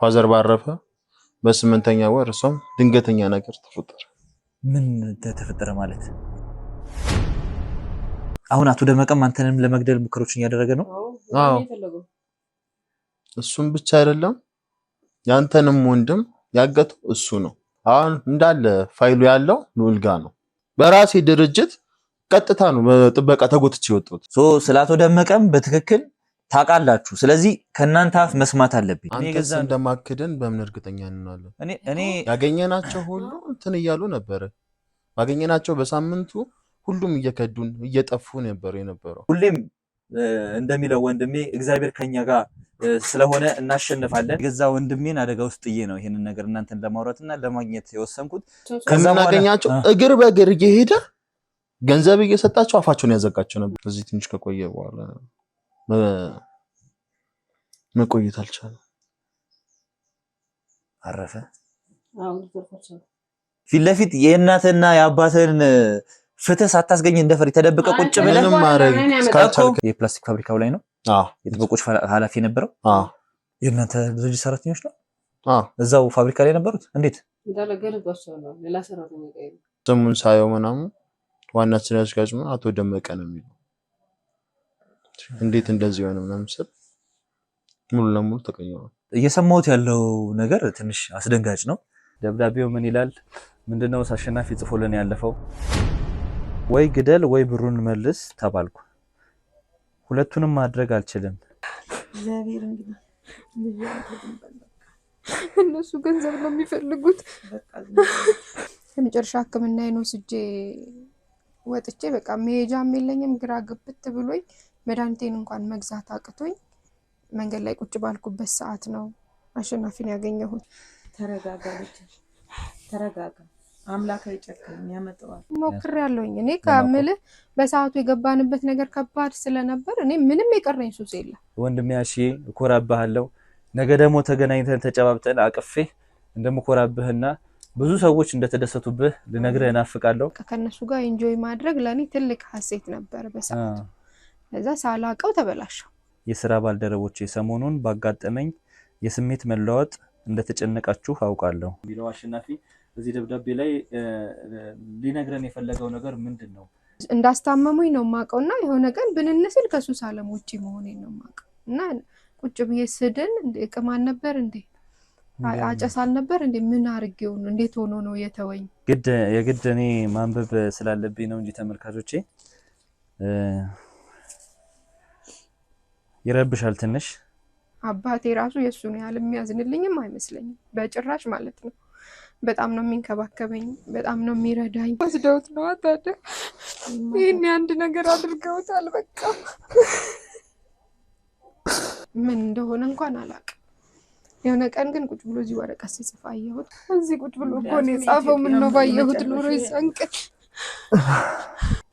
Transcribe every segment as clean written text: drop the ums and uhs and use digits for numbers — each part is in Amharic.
ፋዘር ባረፈ በ8ኛ ወር እሷም ድንገተኛ ነገር ተፈጠረ። ምን ተፈጠረ ማለት? አሁን አቶ ደመቀም አንተንም ለመግደል ሙከራዎችን ያደረገ ነው? አዎ እሱም ብቻ አይደለም ያንተንም ወንድም ያገተው እሱ ነው። አሁን እንዳለ ፋይሉ ያለው ሉልጋ ነው። በራሴ ድርጅት ቀጥታ ነው በጥበቃ ተጎትቼ ወጣሁት። ስለ አቶ ደመቀም በትክክል ታውቃላችሁ። ስለዚህ ከናንተ አፍ መስማት አለብኝ። አንተስ እንደማክደን በምን እርግጠኛ እንሆናለን? እኔ ያገኘናቸው ሁሉ እንትን እያሉ ነበር። ያገኘናቸው በሳምንቱ ሁሉም እየከዱን እየጠፉ ነበር የነበረው። ሁሌም እንደሚለው ወንድሜ እግዚአብሔር ከኛ ጋር ስለሆነ እናሸንፋለን። ገዛ ወንድሜን አደጋ ውስጥ ጥዬ ነው ይሄንን ነገር እናንተን ለማውራትና ለማግኘት የወሰንኩት። ከምናገኛቸው እግር በእግር እየሄደ ገንዘብ እየሰጣቸው አፋቸውን ያዘጋቸው ነበር። እዚህ ትንሽ ከቆየ በኋላ መቆየት አልቻለም። አረፈ። ፊት ለፊት የእናትና የአባትን ፍትህ ሳታስገኝ እንደፈሪ ተደብቀ ቁጭ ብለህ ምንም ማረግ እስካልቻልክ የፕላስቲክ ፋብሪካው ላይ ነው የጥበቆች ኃላፊ የነበረው። የእናንተ ብዙ ሰራተኞች ነው እዛው ፋብሪካ ላይ ነበሩት። እንዴት እንዳለገለባቸው ነው? ሌላ ሰራተኛ ቀይሩ ስሙን ሳየው ምናምን ዋና ስራ አስኪያጅ ነው አቶ ደመቀ ነው የሚለው። እንዴት እንደዚህ ሆነ ምናምን ስል ሙሉ ለሙሉ ተቀየረ። እየሰማሁት ያለው ነገር ትንሽ አስደንጋጭ ነው። ደብዳቤው ምን ይላል? ምንድነው? አሸናፊ ጽፎልን ያለፈው ወይ ግደል ወይ ብሩን መልስ ተባልኩ። ሁለቱንም ማድረግ አልችልም። እግዚአብሔር እንግዲህ እነሱ ገንዘብ ነው የሚፈልጉት። የመጨረሻ ሕክምናዬን ወስጄ ወጥቼ በቃ መሄጃም የለኝም። ግራ ግብት ብሎኝ መድኃኒቴን እንኳን መግዛት አቅቶኝ መንገድ ላይ ቁጭ ባልኩበት ሰዓት ነው አሸናፊን ያገኘሁት። ተረጋጋ ልጅ ተረጋጋ። አምላክ አይጨክንም ያመጣዋል። ሞክሬያለሁኝ። እኔ ከምልህ በሰዓቱ የገባንበት ነገር ከባድ ስለነበር እኔ ምንም የቀረኝ ሱስ የለም። ወንድሜ አሺ እኮራብሃለሁ። ነገ ደግሞ ተገናኝተን ተጨባብጠን አቅፌ እንደምኮራብህና ብዙ ሰዎች እንደተደሰቱብህ ልነግርህ እናፍቃለሁ። ከነሱ ጋር ኢንጆይ ማድረግ ለኔ ትልቅ ሀሴት ነበር በሰዓቱ። ለዛ ሳላቀው ተበላሸው። የሥራ ባልደረቦቼ ሰሞኑን ባጋጠመኝ የስሜት መለዋወጥ እንደተጨነቃችሁ አውቃለሁ ቢለው አሸናፊ እዚህ ደብዳቤ ላይ ሊነግረን የፈለገው ነገር ምንድነው? እንዳስታመሙኝ ነው ማቀውና የሆነ ቀን ብንነስል ከሱስ ዓለም ውጪ መሆኔን ነው ማቀው እና ቁጭ ብዬ ስድን እቅማን ነበር እንዴ አጨሳል ነበር እንዴ ምን አርጌው ነው እንዴት ሆኖ ነው የተወኝ? የግድ እኔ ማንበብ ስላለብኝ ነው እንጂ ተመልካቾቼ ይረብሻል ትንሽ። አባቴ ራሱ የሱን ያህል የሚያዝንልኝም አይመስለኝም በጭራሽ ማለት ነው። በጣም ነው የሚንከባከበኝ፣ በጣም ነው የሚረዳኝ። ወስደውት ነው ታዲያ ይሄን አንድ ነገር አድርገውታል። በቃ ምን እንደሆነ እንኳን አላውቅም። የሆነ ቀን ግን ቁጭ ብሎ እዚህ ወረቀት ሲጽፍ አየሁት። እዚህ ቁጭ ብሎ እኮ ነው የጻፈው። ምን ነው ባየሁት ኑሮ ይሰንቅል።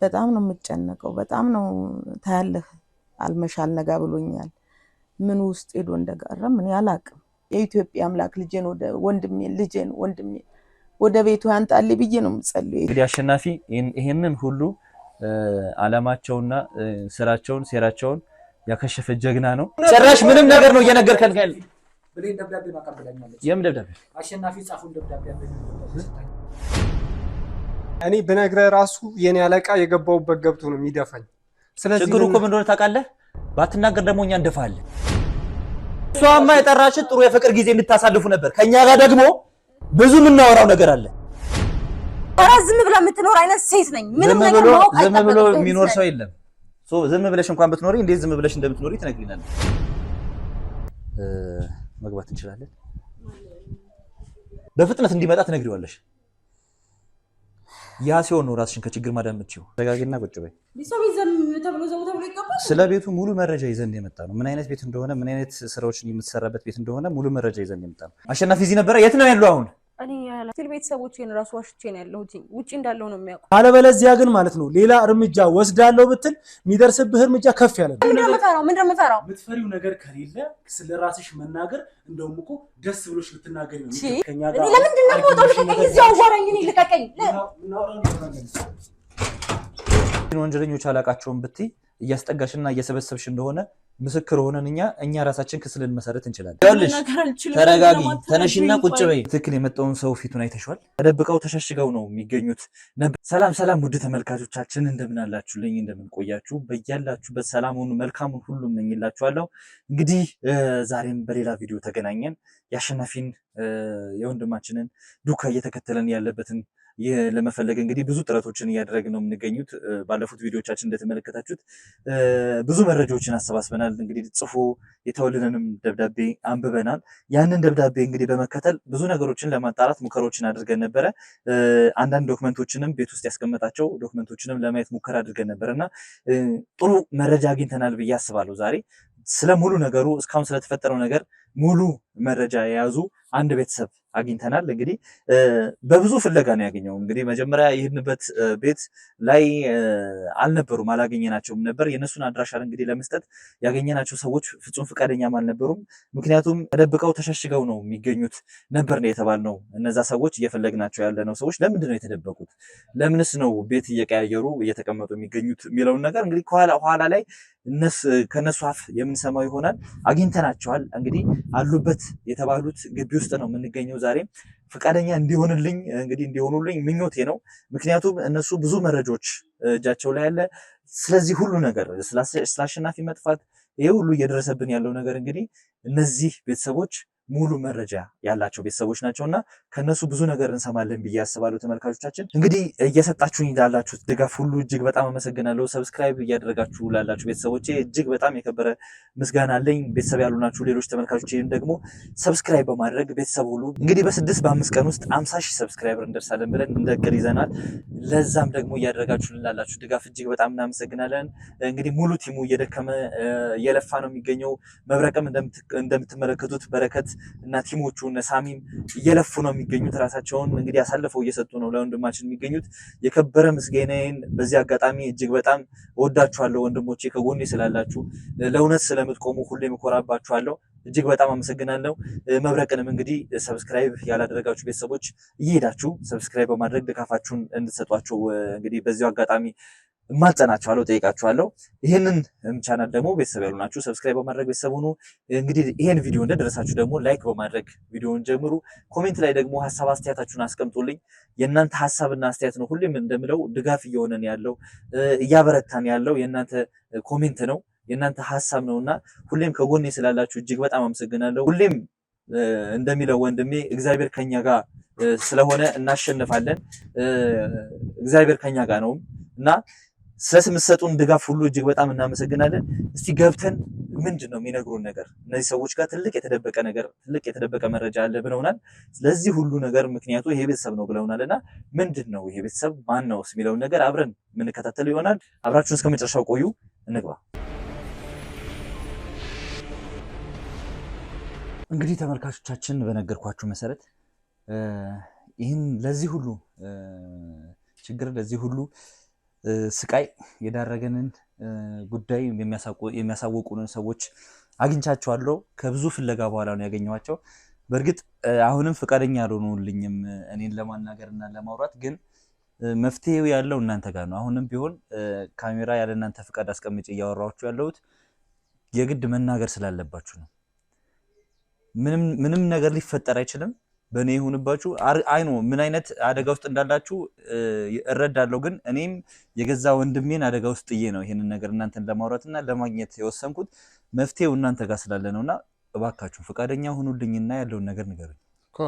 በጣም ነው የምጨነቀው። በጣም ነው ታያለህ። አልመሻል ነጋ ብሎኛል። ምን ውስጥ ሄዶ እንደቀረ ምን ያላቅም። የኢትዮጵያ አምላክ ልጄን ወንድሜ ወደ ቤቱ ያንጣልኝ ብዬ ነው የምጸልየው። እንግዲህ አሸናፊ ይሄንን ሁሉ ዓላማቸውና ስራቸውን ሴራቸውን ያከሸፈ ጀግና ነው። ጭራሽ ምንም ነገር ነው እየነገርከን ካለ ብሌን ደብዳቤ ማቀበለኛለች። የምን ደብዳቤ? አሸናፊ ጻፉን ደብዳቤ አለኝ። እኔ በነግረ ራሱ የኔ አለቃ የገባውበት ገብቶ ነው የሚደፋኝ። ስለዚህ ችግሩ እኮ ምን እንደሆነ ታውቃለህ? ባትናገር ደግሞ እኛ እንደፋለን። እሷማ የጠራችን ጥሩ የፍቅር ጊዜ እንድታሳልፉ ነበር። ከኛ ጋር ደግሞ ብዙ የምናወራው ነገር አለ። ዝም ብላ የምትኖር አይነት ሴት ነኝ። ምንም ነገር ማውቅ አይደለም። ዝም ብሎ የሚኖር ሰው የለም። ዝም ብለሽ እንኳን ብትኖሪ እንዴት ዝም ብለሽ እንደምትኖሪ ትነግሪናለሽ። መግባት እንችላለን። በፍጥነት እንዲመጣ ትነግሪዋለሽ። ያ ሲሆን ነው ራስሽን ከችግር ማዳን የምትችይው። ተረጋጊና ቁጭ በይ። ስለ ቤቱ ሙሉ መረጃ ይዘን የመጣ ነው። ምን አይነት ቤት እንደሆነ፣ ምን አይነት ስራዎችን የምትሰራበት ቤት እንደሆነ ሙሉ መረጃ ይዘን የመጣ ነው። አሸናፊ እዚህ ነበረ። የት ነው ያለው አሁን? እኔ ያላል ቤተሰቦቼን ራሱ ዋሽቼ ነው ያለሁት። ውጪ እንዳለው ነው የሚያውቁ። አለበለዚያ ግን ማለት ነው ሌላ እርምጃ ወስዳለሁ ብትል የሚደርስብህ እርምጃ ከፍ ያለ ነው። ምንድነው የምፈራው? የምትፈሪው ነገር ከሌለ ስለራስሽ መናገር እንደውም እኮ ደስ ብሎሽ ልትናገሪ ነው። ከኛ ጋር ለምንድን ነው የምወጣው? ልቀቀኝ! እዚያው አዋራኝ። እኔ ልቀቀኝ። ወንጀለኞች አላቃቸውም ብትይ እያስጠጋሽና እየሰበሰብሽ እንደሆነ ምስክር ሆነን እኛ ራሳችን ክስ ልንመሰረት እንችላለን። ይኸውልሽ ተረጋጊ፣ ተነሽና ቁጭ በይ። ትክክል የመጣውን ሰው ፊቱን አይተሽዋል። ተደብቀው ተሸሽገው ነው የሚገኙት። ሰላም ውድ ተመልካቾቻችን እንደምን አላችሁልኝ? እንደምን ቆያችሁ? በያላችሁበት ሰላሙን መልካሙን ሁሉ እመኝላችኋለሁ። እንግዲህ ዛሬም በሌላ ቪዲዮ ተገናኘን። የአሸናፊን የወንድማችንን ዱካ እየተከተለን ያለበትን ለመፈለግ እንግዲህ ብዙ ጥረቶችን እያደረግን ነው የምንገኙት። ባለፉት ቪዲዮቻችን እንደተመለከታችሁት ብዙ መረጃዎችን አሰባስበናል። እንግዲህ ጽፎ የተወልነንም ደብዳቤ አንብበናል። ያንን ደብዳቤ እንግዲህ በመከተል ብዙ ነገሮችን ለማጣራት ሙከራዎችን አድርገን ነበረ። አንዳንድ ዶክመንቶችንም ቤት ውስጥ ያስቀመጣቸው ዶክመንቶችንም ለማየት ሙከራ አድርገን ነበር እና ጥሩ መረጃ አግኝተናል ብዬ አስባለሁ። ዛሬ ስለ ሙሉ ነገሩ እስካሁን ስለተፈጠረው ነገር ሙሉ መረጃ የያዙ አንድ ቤተሰብ አግኝተናል። እንግዲህ በብዙ ፍለጋ ነው ያገኘው። እንግዲህ መጀመሪያ ይህንበት ቤት ላይ አልነበሩም፣ አላገኘናቸውም ነበር። የእነሱን አድራሻ እንግዲህ ለመስጠት ያገኘናቸው ሰዎች ፍጹም ፈቃደኛም አልነበሩም። ምክንያቱም ተደብቀው ተሸሽገው ነው የሚገኙት ነበር ነው የተባልነው። እነዛ ሰዎች እየፈለግናቸው ያለነው ሰዎች ለምንድን ነው የተደበቁት? ለምንስ ነው ቤት እየቀያየሩ እየተቀመጡ የሚገኙት የሚለውን ነገር እንግዲህ ኋላ ላይ ከነሱ አፍ የምንሰማው ይሆናል። አግኝተናቸዋል። እንግዲህ አሉበት የተባሉት ግቢ ውስጥ ነው የምንገኘው። ዛሬም ፈቃደኛ እንዲሆኑልኝ ምኞቴ ነው። ምክንያቱም እነሱ ብዙ መረጃዎች እጃቸው ላይ አለ። ስለዚህ ሁሉ ነገር ስለ አሸናፊ መጥፋት ይሄ ሁሉ እየደረሰብን ያለው ነገር እንግዲህ እነዚህ ቤተሰቦች ሙሉ መረጃ ያላቸው ቤተሰቦች ናቸውና ከነሱ ብዙ ነገር እንሰማለን ብዬ አስባለሁ። ተመልካቾቻችን እንግዲህ እየሰጣችሁኝ ላላችሁት ድጋፍ ሁሉ እጅግ በጣም አመሰግናለሁ። ሰብስክራይብ እያደረጋችሁ ላላችሁ ቤተሰቦቼ እጅግ በጣም የከበረ ምስጋና አለኝ። ቤተሰብ ያሉናችሁ ሌሎች ተመልካቾች ደግሞ ሰብስክራይብ በማድረግ ቤተሰብ ሁሉ እንግዲህ በ6-5 ቀን ውስጥ 50,000 ሰብስክራይበር እንደርሳለን ብለን እንደ እቅድ ይዘናል። ለዛም ደግሞ እያደረጋችሁ ላላችሁ ድጋፍ እጅግ በጣም እናመሰግናለን። እንግዲህ ሙሉ ቲሙ እየደከመ እየለፋ ነው የሚገኘው። መብረቅም እንደምትመለከቱት በረከት እና ቲሞቹ እነ ሳሚም እየለፉ ነው የሚገኙት። ራሳቸውን እንግዲህ አሳልፈው እየሰጡ ነው ለወንድማችን የሚገኙት። የከበረ ምስጋናዬን በዚህ አጋጣሚ እጅግ በጣም እወዳችኋለሁ ወንድሞቼ፣ ከጎኔ ስላላችሁ፣ ለእውነት ስለምትቆሙ ሁሌም እኮራባችኋለሁ። እጅግ በጣም አመሰግናለሁ። መብረቅንም እንግዲህ ሰብስክራይብ ያላደረጋችሁ ቤተሰቦች እየሄዳችሁ ሰብስክራይብ በማድረግ ድጋፋችሁን እንድትሰጧቸው እንግዲህ በዚሁ አጋጣሚ እማጸናችኋለሁ፣ ጠይቃችኋለሁ። ይህንን ቻናል ደግሞ ቤተሰብ ያሉ ናችሁ ሰብስክራይብ በማድረግ ቤተሰብ ሁኑ። እንግዲህ ይሄን ቪዲዮ እንደደረሳችሁ ደግሞ ላይክ በማድረግ ቪዲዮውን ጀምሩ። ኮሜንት ላይ ደግሞ ሀሳብ አስተያየታችሁን አስቀምጡልኝ። የእናንተ ሀሳብና አስተያየት ነው ሁሌም እንደምለው ድጋፍ እየሆነን ያለው እያበረታን ያለው የእናንተ ኮሜንት ነው፣ የእናንተ ሀሳብ ነውና ሁሌም ከጎኔ ስላላችሁ እጅግ በጣም አመሰግናለሁ። ሁሌም እንደሚለው ወንድሜ እግዚአብሔር ከኛ ጋር ስለሆነ እናሸንፋለን። እግዚአብሔር ከኛ ጋር ነው እና ስለምትሰጡን ድጋፍ ሁሉ እጅግ በጣም እናመሰግናለን። እስቲ ገብተን ምንድን ነው የሚነግሩን ነገር? እነዚህ ሰዎች ጋር ትልቅ የተደበቀ መረጃ አለ ብለውናል። ስለዚህ ሁሉ ነገር ምክንያቱ ይሄ ቤተሰብ ነው ብለውናል እና ምንድን ነው ይሄ ቤተሰብ ማን ነው የሚለውን ነገር አብረን የምንከታተል ይሆናል። አብራችሁን እስከ መጨረሻው ቆዩ። እንግባ። እንግዲህ ተመልካቾቻችን በነገርኳችሁ መሰረት ይህን ለዚህ ሁሉ ችግር ለዚህ ሁሉ ስቃይ የዳረገንን ጉዳይ የሚያሳውቁንን ሰዎች አግኝቻቸዋለሁ። ከብዙ ፍለጋ በኋላ ነው ያገኘኋቸው። በእርግጥ አሁንም ፈቃደኛ አልሆኑልኝም እኔን ለማናገር እና ለማውራት፣ ግን መፍትሄው ያለው እናንተ ጋር ነው። አሁንም ቢሆን ካሜራ ያለ እናንተ ፈቃድ አስቀምጬ እያወራኋችሁ ያለሁት የግድ መናገር ስላለባችሁ ነው። ምንም ነገር ሊፈጠር አይችልም። በእኔ ይሁንባችሁ። አይኖ ምን አይነት አደጋ ውስጥ እንዳላችሁ እረዳለሁ። ግን እኔም የገዛ ወንድሜን አደጋ ውስጥ ጥዬ ነው ይሄንን ነገር እናንተን ለማውራትና ለማግኘት የወሰንኩት። መፍትሄው እናንተ ጋር ስላለ ነውና እባካችሁ ፈቃደኛ ሁኑልኝና ያለውን ነገር ንገሩኝ።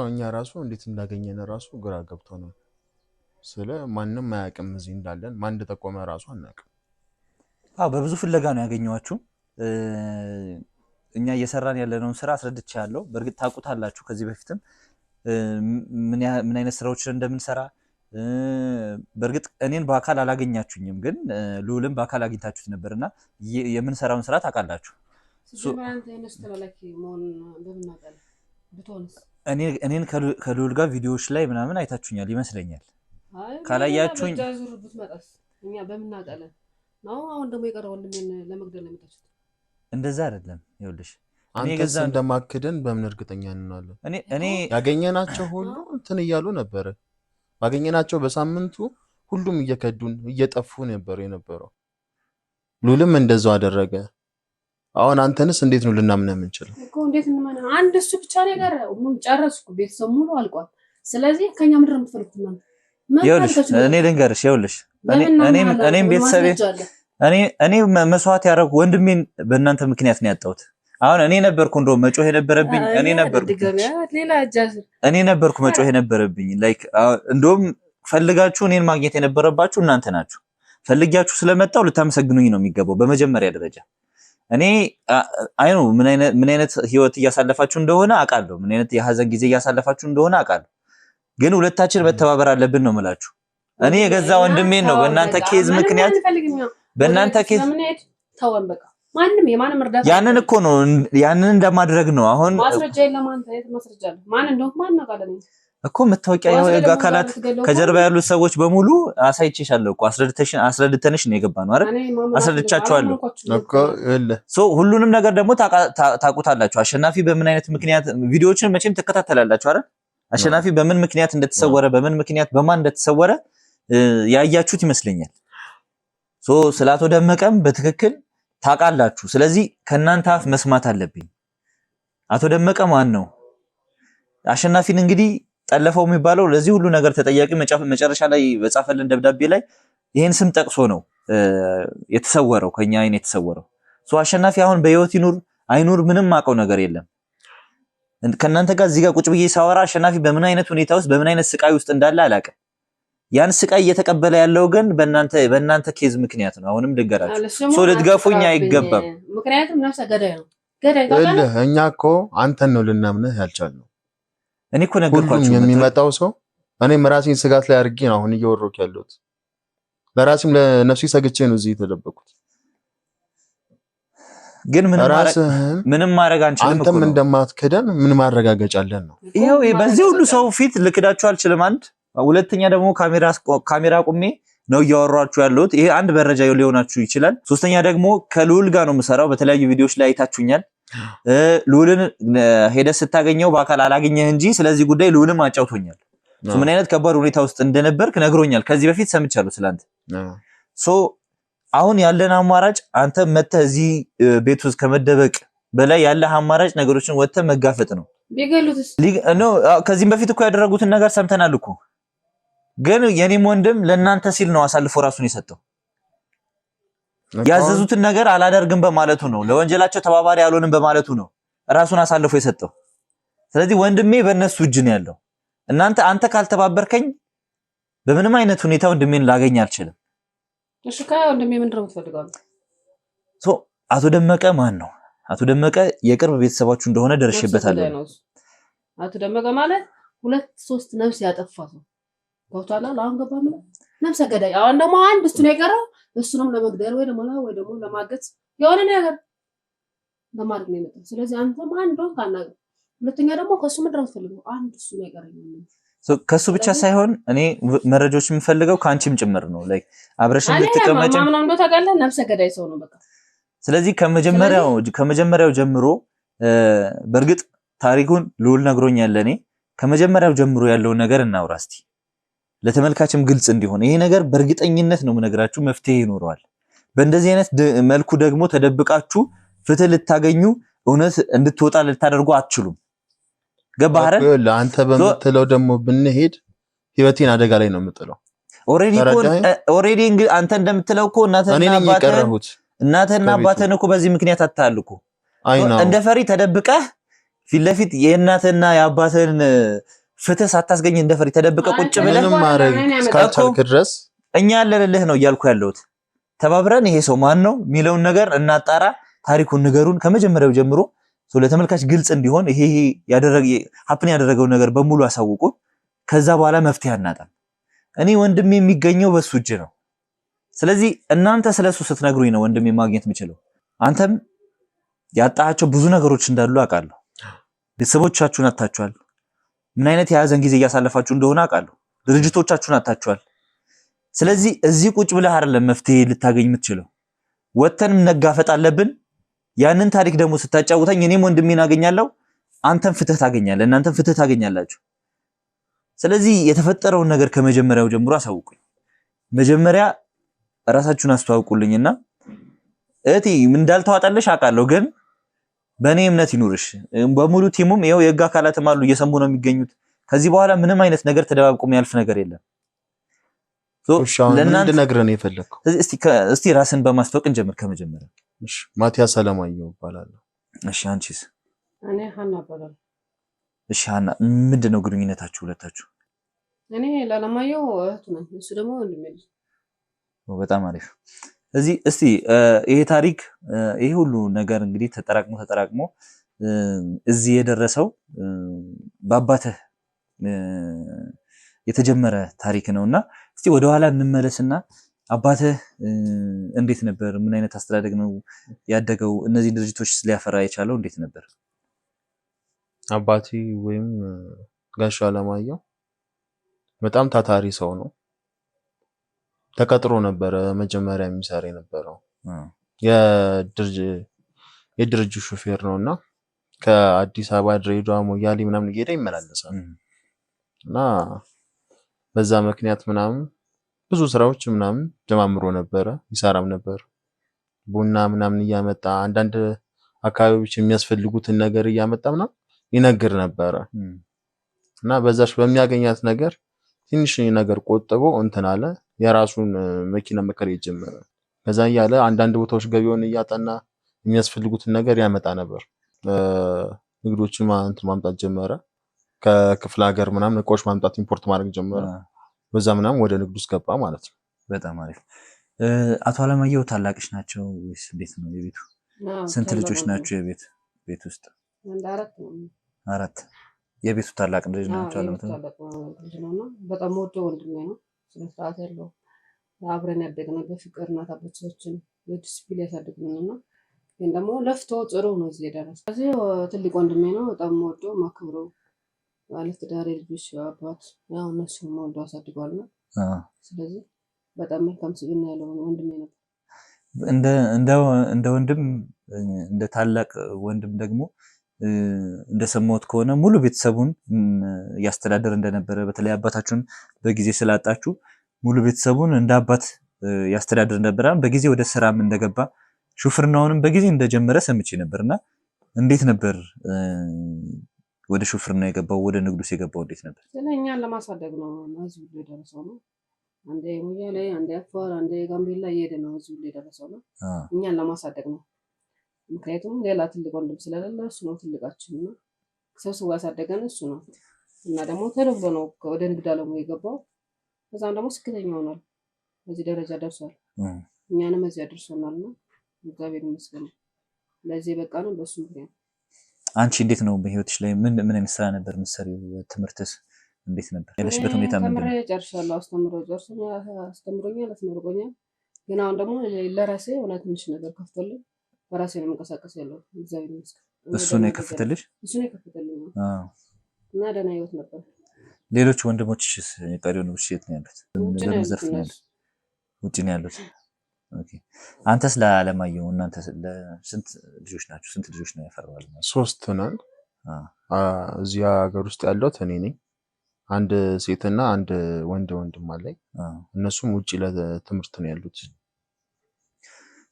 እኛ ራሱ እንዴት እንዳገኘን ራሱ ግራ ገብቶ ነው። ማንም አያውቅም እዚህ እንዳለን። ማን እንደጠቆመ ራሱ አናውቅም። በብዙ ፍለጋ ነው ያገኘኋችሁ። እኛ እየሰራን ያለነውን ስራ አስረድቻለሁ። በእርግጥ ታውቁታላችሁ ከዚህ በፊትም ምን አይነት ስራዎችን እንደምንሰራ። በእርግጥ እኔን በአካል አላገኛችሁኝም፣ ግን ልዑልም በአካል አግኝታችሁት ነበርና የምንሰራውን ስራ ታውቃላችሁ። እኔን ከልዑል ጋር ቪዲዮዎች ላይ ምናምን አይታችሁኛል ይመስለኛል። ካላያችሁኝ እንደዛ አይደለም። ይኸውልሽ አንተስ እንደማክደን በምን እርግጠኛ እንሆናለን? እኔ ያገኘናቸው ሁሉ እንትን እያሉ ነበር። ባገኘናቸው በሳምንቱ ሁሉም እየከዱን እየጠፉ ነበር የነበረው። ሉልም እንደዛው አደረገ። አሁን አንተንስ እንዴት ነው ልናምነህ የምንችለው እኮ? እንዴት እንመና? አንድ እሱ ብቻ ነው ያገረ ምን ጨረስኩ። ቤተሰብ ሙሉ አልቋል። ስለዚህ ከኛ ምድር የምትፈልጉት ነው። ይኸውልሽ እኔ ልንገርሽ፣ ይኸውልሽ እኔም ቤተሰቤ እኔ መስዋዕት ያደረኩ ወንድሜን በእናንተ ምክንያት ነው ያጣሁት። አሁን እኔ ነበርኩ እንደው መጮህ የነበረብኝ እኔ ነበርኩ መጮህ የነበረብኝ። ላይክ እንደውም ፈልጋችሁ እኔን ማግኘት የነበረባችሁ እናንተ ናችሁ። ፈልጊያችሁ ስለመጣው ልታመሰግኑኝ ነው የሚገባው በመጀመሪያ ደረጃ። እኔ አይኑ ምን አይነት ህይወት እያሳለፋችሁ እንደሆነ አውቃለሁ። ምን አይነት የሀዘን ጊዜ እያሳለፋችሁ እንደሆነ አውቃለሁ። ግን ሁለታችን መተባበር አለብን ነው የምላችሁ። እኔ የገዛ ወንድሜን ነው በእናንተ ኬዝ ምክንያት ተወን በቃ። ማንም የማንም እርዳታ ያንን እኮ ነው ያንን እንደማድረግ ነው። አሁን ማስረጃ የለም። አንተ የት ማስረጃ አለ? ማን እንደሆነ ማን ነው ካለ እኮ መታወቂያ የህግ አካላት ከጀርባ ያሉት ሰዎች በሙሉ አሳይቼሻለሁ እኮ አስረድተንሽ ነው የገባነው አይደል? አስረድቻችኋለሁ እኮ እለ ሁሉንም ነገር ደግሞ ታውቁታላችሁ። አሸናፊ በምን አይነት ምክንያት ቪዲዮዎችን መቼም ትከታተላላችሁ አይደል? አሸናፊ በምን ምክንያት እንደተሰወረ በምን ምክንያት በማን እንደተሰወረ ያያችሁት ይመስለኛል። ስለ አቶ ደመቀም በትክክል ታውቃላችሁ። ስለዚህ ከእናንተ አፍ መስማት አለብኝ። አቶ ደመቀ ማን ነው? አሸናፊን እንግዲህ ጠለፈው የሚባለው ለዚህ ሁሉ ነገር ተጠያቂ መጨረሻ ላይ በጻፈልን ደብዳቤ ላይ ይሄን ስም ጠቅሶ ነው የተሰወረው፣ ከኛ አይን የተሰወረው። አሸናፊ አሁን በህይወት ይኑር አይኑር ምንም ማቀው ነገር የለም። ከእናንተ ጋር እዚህ ጋር ቁጭ ብዬ ሳወራ አሸናፊ በምን አይነት ሁኔታ ውስጥ በምን አይነት ስቃይ ውስጥ እንዳለ አላውቅም። ያን ስቃይ እየተቀበለ ያለው ግን በእናንተ ኬዝ ምክንያት ነው። አሁንም ልገራችሁ ልትገፉኝ አይገባም። ምክንያቱም ነፍሰ ገዳይ ነው። እኛ እኮ አንተን ነው ልናምንህ ያልቻልነው። እኔ እኮ ነገርኳችሁ የሚመጣው ሰው እኔም ራሴን ስጋት ላይ አድርጌ ነው አሁን እየወሮክ ያለሁት። ለራሴም ለነፍሴ ሰግቼ ነው እዚህ የተደበቁት። ግን ምንም ማድረግ አንችልም። አንተም እንደማትከደን ምን ማረጋገጫ አለን ነው? ይሄው በዚህ ሁሉ ሰው ፊት ልክዳችሁ አልችልም። አንድ ሁለተኛ ደግሞ ካሜራ ቁሜ ነው እያወራችሁ ያለሁት። ይሄ አንድ መረጃ ሊሆናችሁ ይችላል። ሶስተኛ ደግሞ ከልዑል ጋር ነው የምሰራው። በተለያዩ ቪዲዮዎች ላይ አይታችሁኛል። ልዑልን ሄደህ ስታገኘው በአካል አላገኘህ እንጂ ስለዚህ ጉዳይ ልዑልም አጫውቶኛል። ምን አይነት ከባድ ሁኔታ ውስጥ እንደነበርክ ነግሮኛል። ከዚህ በፊት ሰምቻለሁ ስላንተ። አሁን ያለን አማራጭ አንተ መተህ እዚህ ቤት ውስጥ ከመደበቅ በላይ ያለህ አማራጭ ነገሮችን ወጥተህ መጋፈጥ ነው። ቢገሉትስ? ከዚህም በፊት እኮ ያደረጉትን ነገር ሰምተናል እኮ። ግን የኔም ወንድም ለእናንተ ሲል ነው አሳልፎ ራሱን የሰጠው። ያዘዙትን ነገር አላደርግም በማለቱ ነው። ለወንጀላቸው ተባባሪ ያልሆንም በማለቱ ነው ራሱን አሳልፎ የሰጠው። ስለዚህ ወንድሜ በእነሱ እጅ ነው ያለው። አንተ ካልተባበርከኝ በምንም አይነት ሁኔታ ወንድሜን ላገኝ አልችልም። እሺ ወንድሜ ምንድን ነው የምትፈልገው? አቶ ደመቀ ማን ነው? አቶ ደመቀ የቅርብ ቤተሰባችሁ እንደሆነ ደርሼበታለሁ። አቶ ደመቀ ማለት 2-3 ነፍስ ያጠፋ ሰው ገብቷል። አሁን ገባ ምን ነፍሰ ገዳይ። አሁን ደግሞ አንድ እሱ ነው የቀረው። እሱንም ለመግደል ወይ ደግሞ ለማገት የሆነ ነገር ለማድረግ ነው የመጣው። ስለዚህ አንተ ማን እንደሆነ ካናገር፣ ሁለተኛ ደግሞ ከሱ ምንድን ነው የምትፈልገው? አንድ እሱ ነው የቀረኝ። ከሱ ብቻ ሳይሆን እኔ መረጃዎች የምፈልገው ከአንቺም ጭምር ነው። ላይክ አብረሽን ልትቀመጪ ማምናም እንደው ታውቃለህ፣ ነፍሰ ገዳይ ሰው ነው በቃ። ስለዚህ ከመጀመሪያው ጀምሮ በእርግጥ ታሪኩን ልዑል ነግሮኛል። እኔ ከመጀመሪያው ጀምሮ ያለውን ነገር እናውራ እስቲ ለተመልካችም ግልጽ እንዲሆን። ይሄ ነገር በእርግጠኝነት ነው የምነግራችሁ መፍትሄ ይኖረዋል። በእንደዚህ አይነት መልኩ ደግሞ ተደብቃችሁ ፍትህ ልታገኙ እውነት እንድትወጣ ልታደርጉ አትችሉም። ገባህ አይደል? አንተ በምትለው ደግሞ ብንሄድ ህይወቴን አደጋ ላይ ነው የምጥለው። ኦሬዲ አንተ እንደምትለው እኮ እናትህና አባትህን እኮ በዚህ ምክንያት አታል እኮ እንደ ፈሪ ተደብቀህ ፊት ለፊት የእናትህና የአባትህን ፍትህ ሳታስገኝ እንደ ፈሪ ተደብቀህ ቁጭ ብለህ ማረግ እስካልቻልክ ድረስ እኛ ያለንልህ ነው እያልኩ ያለሁት። ተባብረን ይሄ ሰው ማን ነው የሚለውን ነገር እናጣራ። ታሪኩን ንገሩን ከመጀመሪያው ጀምሮ ለተመልካች ግልጽ እንዲሆን ይሄ ያደረገው ነገር በሙሉ አሳውቁን። ከዛ በኋላ መፍትሄ አናጣም። እኔ ወንድሜ የሚገኘው በሱ እጅ ነው። ስለዚህ እናንተ ስለሱ ስትነግሩኝ ነው ወንድሜ ማግኘት የምችለው። አንተም ያጣቸው ብዙ ነገሮች እንዳሉ አውቃለሁ። ቤተሰቦቻችሁን አጣችኋል። ምን አይነት የሀዘን ጊዜ እያሳለፋችሁ እንደሆነ አውቃለሁ። ድርጅቶቻችሁን አጣችኋል። ስለዚህ እዚህ ቁጭ ብለህ አይደለም መፍትሄ ልታገኝ የምትችለው። ወተን መጋፈጥ አለብን። ያንን ታሪክ ደግሞ ስታጫውተኝ እኔም ወንድሜን አገኛለሁ፣ አንተም ፍትህ ታገኛለህ፣ እናንተም ፍትህ ታገኛላችሁ። ስለዚህ የተፈጠረውን ነገር ከመጀመሪያው ጀምሮ አሳውቁኝ። መጀመሪያ ራሳችሁን አስተዋውቁልኝና እህቴ እንዳልተዋጣልሽ አውቃለሁ፣ ግን በእኔ እምነት ይኑርሽ። በሙሉ ቲሙም ይኸው የህግ አካላትም አሉ እየሰሙ ነው የሚገኙት። ከዚህ በኋላ ምንም አይነት ነገር ተደባብቆ የሚያልፍ ነገር የለም። ለእናንተ ነግረን የፈለከው እስቲ ራስን በማስተዋወቅ እንጀምር ከመጀመሪያ። እሺ ማቲያስ አለማየሁ እባላለሁ። እሺ አንቺስ? እኔ ሀና እባላለሁ። እሺ ሀና፣ ምንድነው ግንኙነታችሁ ሁለታችሁ? እኔ ለአለማየሁ እህቱ ነኝ፣ እሱ ደግሞ ወንድሜ ነው። በጣም አሪፍ። እስቲ ይሄ ታሪክ ይሄ ሁሉ ነገር እንግዲህ ተጠራቅሞ እዚህ የደረሰው በአባትህ የተጀመረ ታሪክ ነውና እስቲ ወደኋላ እንመለስና አባትህ እንዴት ነበር? ምን አይነት አስተዳደግ ነው ያደገው? እነዚህ ድርጅቶች ሊያፈራ የቻለው እንዴት ነበር? አባቴ ወይም ጋሽ አለማየሁ በጣም ታታሪ ሰው ነው። ተቀጥሮ ነበረ መጀመሪያ የሚሰራ የነበረው የድርጅት ሹፌር ነውና ከአዲስ አበባ ድሬዳዋ፣ ሞያሌ ምናምን እየሄደ ይመላለሳል እና በዛ ምክንያት ምናምን ብዙ ስራዎች ምናምን ጀማምሮ ነበረ፣ ይሰራም ነበር። ቡና ምናምን እያመጣ አንዳንድ አካባቢዎች የሚያስፈልጉትን ነገር እያመጣ ምናምን ይነግር ነበረ እና በዛሽ በሚያገኛት ነገር ትንሽ ነገር ቆጥቦ እንትን አለ፣ የራሱን መኪና መከራየት ጀመረ። ከዛ እያለ አንዳንድ ቦታዎች ገቢውን እያጠና የሚያስፈልጉትን ነገር ያመጣ ነበር። ንግዶችን ማምጣት ጀመረ። ከክፍለ ሀገር ምናምን እቃዎች ማምጣት ኢምፖርት ማድረግ ጀመረ። በዛ ምናምን ወደ ንግዱ ውስጥ ገባ ማለት ነው። በጣም አሪፍ። አቶ አለማየሁ ታላቅሽ ናቸው ወይስ እንዴት ነው? የቤቱ ስንት ልጆች ናቸው? ቤት ውስጥ አራት። የቤቱ ታላቅ ልጅ ናቸው አለማየሁ። በጣም ወደው ወንድሜ ነው። ስለ ስርዓት ያለው አብረን ያደግነው በፍቅር እናት አባቶቻችን በዲስፕሊን ያሳደግነውና ግን ደግሞ ለፍቶ ጥሩ ነው እዚህ የደረሰው። ስለዚህ ትልቅ ወንድሜ ነው። በጣም ወደው ማክብረው ማለት ትዳሬ ልጆች አባት ያው እነሱም ወደው አሳድጓል ነው። ስለዚህ በጣም መልካም ስብዕና ያለው ወንድሜ ነበር። እንደ ወንድም እንደ ታላቅ ወንድም ደግሞ እንደሰማሁት ከሆነ ሙሉ ቤተሰቡን ያስተዳደር እንደነበረ፣ በተለይ አባታችሁን በጊዜ ስላጣችሁ ሙሉ ቤተሰቡን እንደ አባት ያስተዳደር እንደነበረ፣ በጊዜ ወደ ስራም እንደገባ ሹፍርናውንም በጊዜ እንደጀመረ ሰምቼ ነበርና እንዴት ነበር ወደ ሹፍርና የገባው? ወደ ንግዱስ የገባው እንዴት ነበር? እኛን ለማሳደግ ነው። ህዝቡ ላይ የደረሰው ነው። አንዴ ሞያሌ፣ አንዴ አፋር፣ አንዴ ጋምቤላ እየሄደ ነው ህዝቡ ላይ የደረሰው ነው። እኛን ለማሳደግ ነው። ምክንያቱም ሌላ ትልቅ ወንድም ስለሌለ እሱ ነው ትልቃችን ነው። ሰብስቦ ያሳደገን እሱ ነው እና ደግሞ ተደብሎ ነው ወደ ንግድ አለሙ የገባው። ከዛም ደግሞ ስኬተኛ ሆኗል። በዚህ ደረጃ ደርሷል። እኛንም እዚህ አድርሶናልና እግዚአብሔር ይመስገን። ለዚህ በቃ ነው በሱ ምክንያት። አንቺ እንዴት ነው በህይወትሽ ላይ ምን አይነት ስራ ነበር የምትሰሪው? ትምህርትስ እንዴት ነበር? ያለሽበት ሁኔታ ምንድን ነው? ጨርሻለሁ። አስተምሮኛል፣ አስመርቆኛል። ግን አሁን ደግሞ ለራሴ የሆነ ትንሽ ነገር ከፍቶልኝ በራሴ ነው የምንቀሳቀስ ያለው። እግዚአብሔር ይመስገን። እሱ ነው የከፈተልሽ? እሱ ነው የከፈተልኝ እና ደህና ህይወት ነበር። ሌሎች ወንድሞችሽስ የቀሪው ነው የት ነው ያሉት? በምን ዘርፍ ነው ያሉት? ውጭ ነው ያሉት። ኦኬ። አንተስ ለአለማየሁ እናንተ ስንት ልጆች ናችሁ? ስንት ልጆች ነው ያፈራዋል? 3 ነን። እዚህ ሀገር ውስጥ ያለሁት እኔ ነኝ። አንድ ሴትና አንድ ወንድም አለኝ። እነሱም ውጪ ለትምህርት ነው ያሉት።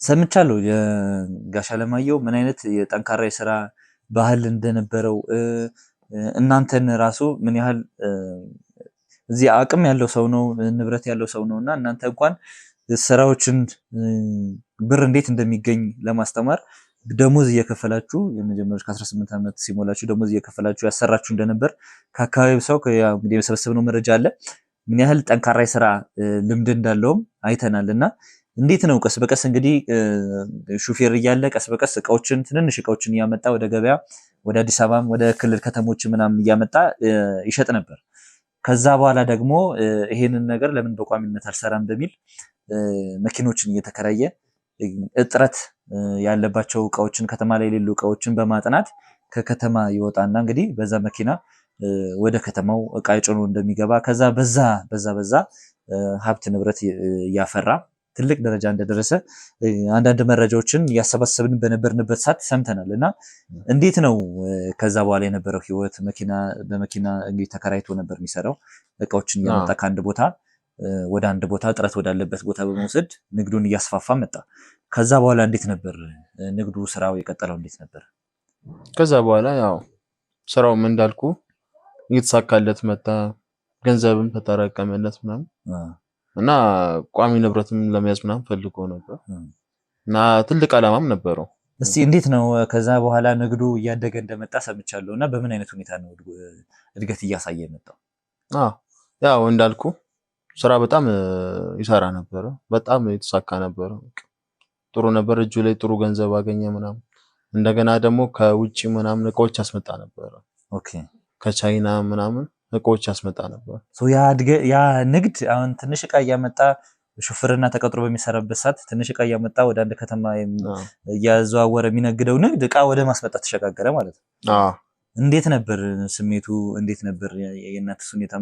ሰምቻለሁ የጋሽ አለማየሁ ምን አይነት የጠንካራ የስራ ባህል እንደነበረው፣ እናንተን ራሱ ምን ያህል እዚህ አቅም ያለው ሰው ነው፣ ንብረት ያለው ሰው ነውና እናንተ እንኳን ስራዎችን ብር እንዴት እንደሚገኝ ለማስተማር ደሞዝ እየከፈላችሁ የመጀመሪያው ከ18 ዓመት ሲሞላችሁ ደሞዝ እየከፈላችሁ ያሰራችሁ እንደነበር ከአካባቢው ሰው እንግዲህ የሰበሰብነው መረጃ አለ። ምን ያህል ጠንካራ የስራ ልምድ እንዳለውም አይተናልና እንዴት ነው ቀስ በቀስ እንግዲህ ሹፌር እያለ ቀስ በቀስ እቃዎችን ትንንሽ እቃዎችን እያመጣ ወደ ገበያ ወደ አዲስ አበባም ወደ ክልል ከተሞች ምናምን እያመጣ ይሸጥ ነበር። ከዛ በኋላ ደግሞ ይሄንን ነገር ለምን በቋሚነት አልሰራም በሚል መኪኖችን እየተከራየ እጥረት ያለባቸው እቃዎችን ከተማ ላይ የሌሉ እቃዎችን በማጥናት ከከተማ ይወጣና እንግዲህ በዛ መኪና ወደ ከተማው እቃ ጭኖ እንደሚገባ ከዛ በዛ ሀብት ንብረት እያፈራ ትልቅ ደረጃ እንደደረሰ አንዳንድ መረጃዎችን ያሰባሰብን በነበርንበት ሰዓት ሰምተናል። እና እንዴት ነው ከዛ በኋላ የነበረው ህይወት? በመኪና እንግዲህ ተከራይቶ ነበር የሚሰራው እቃዎችን እያመጣ ከአንድ ቦታ ወደ አንድ ቦታ ጥረት ወዳለበት ቦታ በመውሰድ ንግዱን እያስፋፋ መጣ። ከዛ በኋላ እንዴት ነበር ንግዱ ስራው የቀጠለው እንዴት ነበር? ከዛ በኋላ ያው ስራውም እንዳልኩ እየተሳካለት መጣ። ገንዘብም ተጠራቀመለት ምናምን እና ቋሚ ንብረትም ለመያዝ ምናምን ፈልጎ ነበር እና ትልቅ አላማም ነበረው። እስቲ እንዴት ነው ከዛ በኋላ ንግዱ እያደገ እንደመጣ ሰምቻለሁ እና በምን አይነት ሁኔታ ነው እድገት እያሳየ የመጣው? ያው እንዳልኩ ስራ በጣም ይሰራ ነበረ። በጣም የተሳካ ነበረ። ጥሩ ነበር። እጁ ላይ ጥሩ ገንዘብ አገኘ ምናምን። እንደገና ደግሞ ከውጪ ምናምን እቃዎች ያስመጣ ነበረ። ኦኬ ከቻይና ምናምን እቃዎች ያስመጣ ነበር። ያ ንግድ አሁን ትንሽ እቃ እያመጣ ሹፍርና ተቀጥሮ በሚሰራበት ሰዓት ትንሽ እቃ እያመጣ ወደ አንድ ከተማ እያዘዋወረ የሚነግደው ንግድ እቃ ወደ ማስመጣት ተሸጋገረ ማለት ነው። እንዴት ነበር ስሜቱ? እንዴት ነበር የእናትስ ሁኔታ?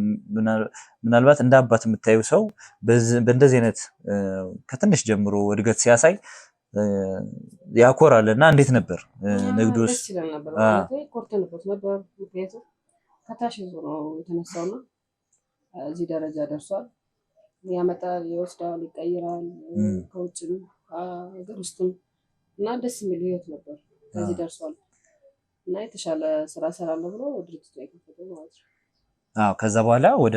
ምናልባት እንደ አባት የምታየው ሰው በእንደዚህ አይነት ከትንሽ ጀምሮ እድገት ሲያሳይ ያኮራልና እንዴት ነበር ንግዱስ? ደስ ይላል ነበር ማለት ኮርተንበት ነበር። ምክንያቱም ከታች ይዞ ነው የተነሳውና እዚህ ደረጃ ደርሷል። ያመጣል፣ ይወስዳል፣ ይቀይራል ከውጭም ከሀገር ውስጥም እና ደስ የሚል ህይወት ነበር። ከዚህ ደርሷል እና የተሻለ ስራ ሰራለሁ ብሎ ድርጅቱ የከፈተው ማለት ነው። ከዛ በኋላ ወደ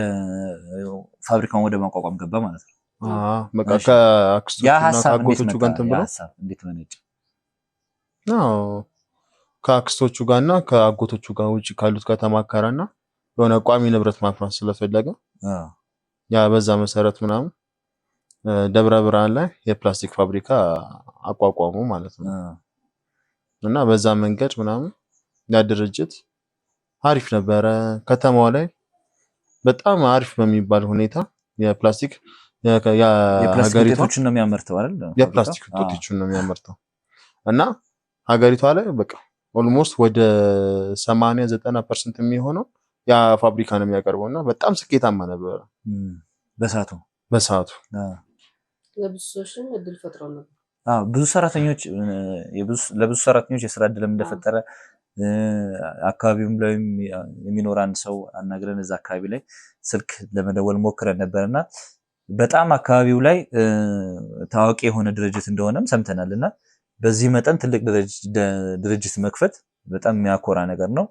ፋብሪካውን ወደ ማቋቋም ገባ ማለት ነው። በቃ ከአክስቶቹና ከአጎቶቹ ጋር እንትን ብሎ እንዴት መነጨ? ከአክስቶቹ ጋርና ከአጎቶቹ ጋር ውጭ ካሉት ከተማከረና የሆነ ቋሚ ንብረት ማፍራት ስለፈለገ ያ በዛ መሰረት ምናምን ደብረ ብርሃን ላይ የፕላስቲክ ፋብሪካ አቋቋሙ ማለት ነው። እና በዛ መንገድ ምናምን ያ ድርጅት አሪፍ ነበረ። ከተማዋ ላይ በጣም አሪፍ በሚባል ሁኔታ የፕላስቲክ ውጤቶችን ነው የሚያመርተው አይደል? የፕላስቲክ ውጤቶችን ነው የሚያመርተው እና ሀገሪቷ ላይ በቃ ኦልሞስት ወደ 80-90% የሚሆነው ያ ፋብሪካ ነው የሚያቀርበው እና በጣም ስኬታማ ነበረ በሰዓቱ ለብዙ ሰዎችም እድል ፈጥረው ነበር። ብዙ ሰራተኞች ለብዙ ሰራተኞች የስራ እድልም እንደፈጠረ አካባቢውም ላይ የሚኖር አንድ ሰው አናግረን እዛ አካባቢ ላይ ስልክ ለመደወል ሞክረን ነበርና በጣም አካባቢው ላይ ታዋቂ የሆነ ድርጅት እንደሆነም ሰምተናል እና በዚህ መጠን ትልቅ ድርጅት መክፈት በጣም የሚያኮራ ነገር ነው።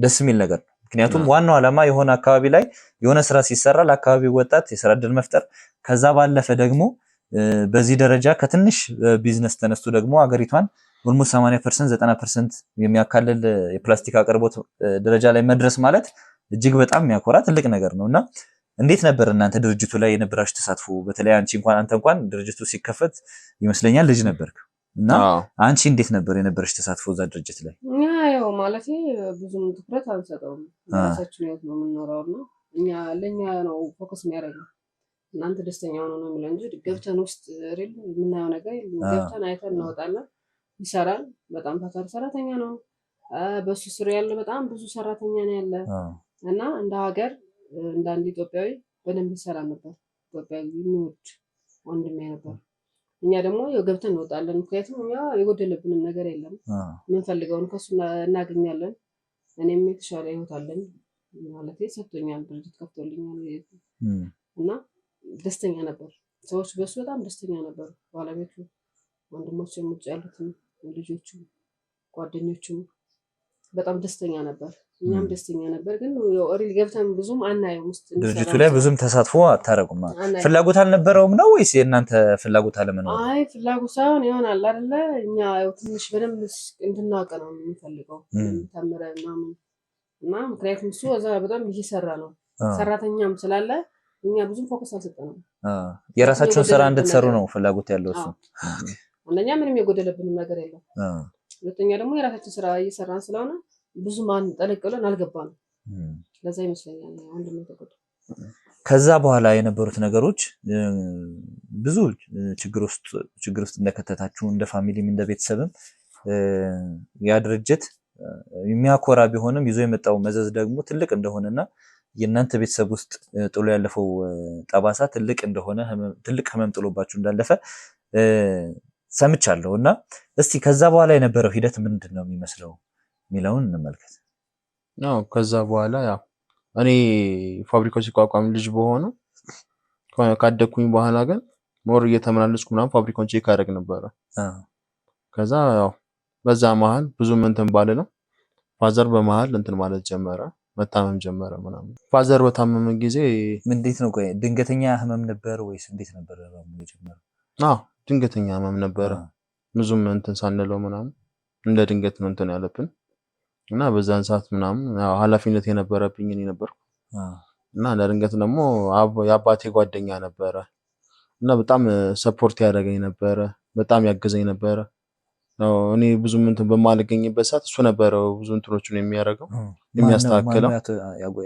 ደስ የሚል ነገር ነው። ምክንያቱም ዋናው ዓላማ የሆነ አካባቢ ላይ የሆነ ስራ ሲሰራ ለአካባቢው ወጣት የስራ እድል መፍጠር፣ ከዛ ባለፈ ደግሞ በዚህ ደረጃ ከትንሽ ቢዝነስ ተነስቶ ደግሞ ሀገሪቷን ኦልሞስት 80% 90% የሚያካልል የፕላስቲክ አቅርቦት ደረጃ ላይ መድረስ ማለት እጅግ በጣም የሚያኮራ ትልቅ ነገር ነውና እንዴት ነበር እናንተ ድርጅቱ ላይ የነበራችሁ ተሳትፎ? በተለይ አንተ እንኳን ድርጅቱ ሲከፈት ይመስለኛል ልጅ ነበርክ እና አንቺ እንዴት ነበር የነበረሽ ተሳትፎ እዛ ድርጅት ላይ? ያው ማለት ብዙም ትኩረት አንሰጠውም። ራሳችን ህይወት ነው የምንኖረውና ለኛ ነው ፎከስ የሚያደርገው። እናንተ ደስተኛ ሆኖ ነው የሚለው እንጂ ገብተን ውስጥ ሪል የምናየው ነገር ገብተን አይተን እናወጣለን። ይሰራል። በጣም ታታሪ ሰራተኛ ነው። በሱ ስር ያለ በጣም ብዙ ሰራተኛ ነው ያለ እና እንደ ሀገር እንደ አንድ ኢትዮጵያዊ በደንብ ይሰራ ነበር። ኢትዮጵያዊ የሚወድ ወንድሜ ነበር። እኛ ደግሞ ገብተን እንወጣለን። ምክንያቱም እኛ የጎደለብንም ነገር የለም። የምንፈልገውን ከሱ እናገኛለን። እኔም የተሻለ ህይወት አለኝ ማለት ሰጥቶኛል፣ ድርጅት ከፍቶልኛል እና ደስተኛ ነበር። ሰዎች በሱ በጣም ደስተኛ ነበሩ። ባለቤቱ፣ ወንድሞችም፣ ውጭ ያሉትም ልጆቹ፣ ጓደኞቹም በጣም ደስተኛ ነበር። እኛም ደስተኛ ነበር። ግን ኦሪል ገብተን ብዙም አናየውም። ውስጥ ድርጅቱ ላይ ብዙም ተሳትፎ አታረጉም። ፍላጎት አልነበረውም ነው ወይስ የእናንተ ፍላጎት አለመኖር? አይ ፍላጎት ሳይሆን ይሆናል አይደለ? እኛ ትንሽ በደንብ እንድናውቅ ነው የምንፈልገው ተምረን ምናምን እና ምክንያቱም እሱ እዛ በጣም እየሰራ ነው። ሰራተኛም ስላለ እኛ ብዙም ፎከስ አልሰጠንም። የራሳችሁን ስራ እንድትሰሩ ነው ፍላጎት ያለው እሱ። አንደኛ ምንም የጎደለብንም ነገር የለም። ሁለተኛ ደግሞ የራሳችን ስራ እየሰራን ስለሆነ ብዙም ጠለቅ ብለን አልገባንም። ለዛ ይመስለኛል ወንድም ተቆጣ። ከዛ በኋላ የነበሩት ነገሮች ብዙ ችግር ውስጥ እንደከተታችሁ እንደ ፋሚሊም እንደ ቤተሰብም ያ ድርጅት የሚያኮራ ቢሆንም ይዞ የመጣው መዘዝ ደግሞ ትልቅ እንደሆነና የእናንተ ቤተሰብ ውስጥ ጥሎ ያለፈው ጠባሳ ትልቅ እንደሆነ ትልቅ ህመም ጥሎባችሁ እንዳለፈ ሰምቻለሁ እና እስቲ ከዛ በኋላ የነበረው ሂደት ምንድን ነው የሚመስለው የሚለውን እንመልከት። ከዛ በኋላ ያው እኔ ፋብሪካው ሲቋቋም ልጅ በሆነው ካደኩኝ በኋላ ግን ሞር እየተመላለስኩ ምናምን ፋብሪካውን ቼክ አደረግ ነበረ። ከዛ ያው በዛ መሀል ብዙም እንትን ባልልም ፋዘር በመሀል እንትን ማለት ጀመረ፣ መታመም ጀመረ ምናምን። ፋዘር በታመመ ጊዜ እንዴት ነው? ቆይ ድንገተኛ ህመም ነበር ወይስ እንዴት ነበር የጀመረው? ድንገተኛ ህመም ነበረ። ብዙም እንትን ሳንለው ምናምን እንደ ድንገት ነው እንትን ያለብን እና በዛን ሰዓት ምናምን ያው ኃላፊነት የነበረብኝ እኔ ነበርኩ እና እንደ ድንገት ደግሞ የአባቴ ጓደኛ ነበረ እና በጣም ሰፖርት ያደረገኝ ነበረ፣ በጣም ያገዘኝ ነበረ። እኔ ብዙም እንትን በማልገኝበት ሰዓት እሱ ነበረ ብዙ እንትኖችን የሚያደርገው የሚያስተካክለው።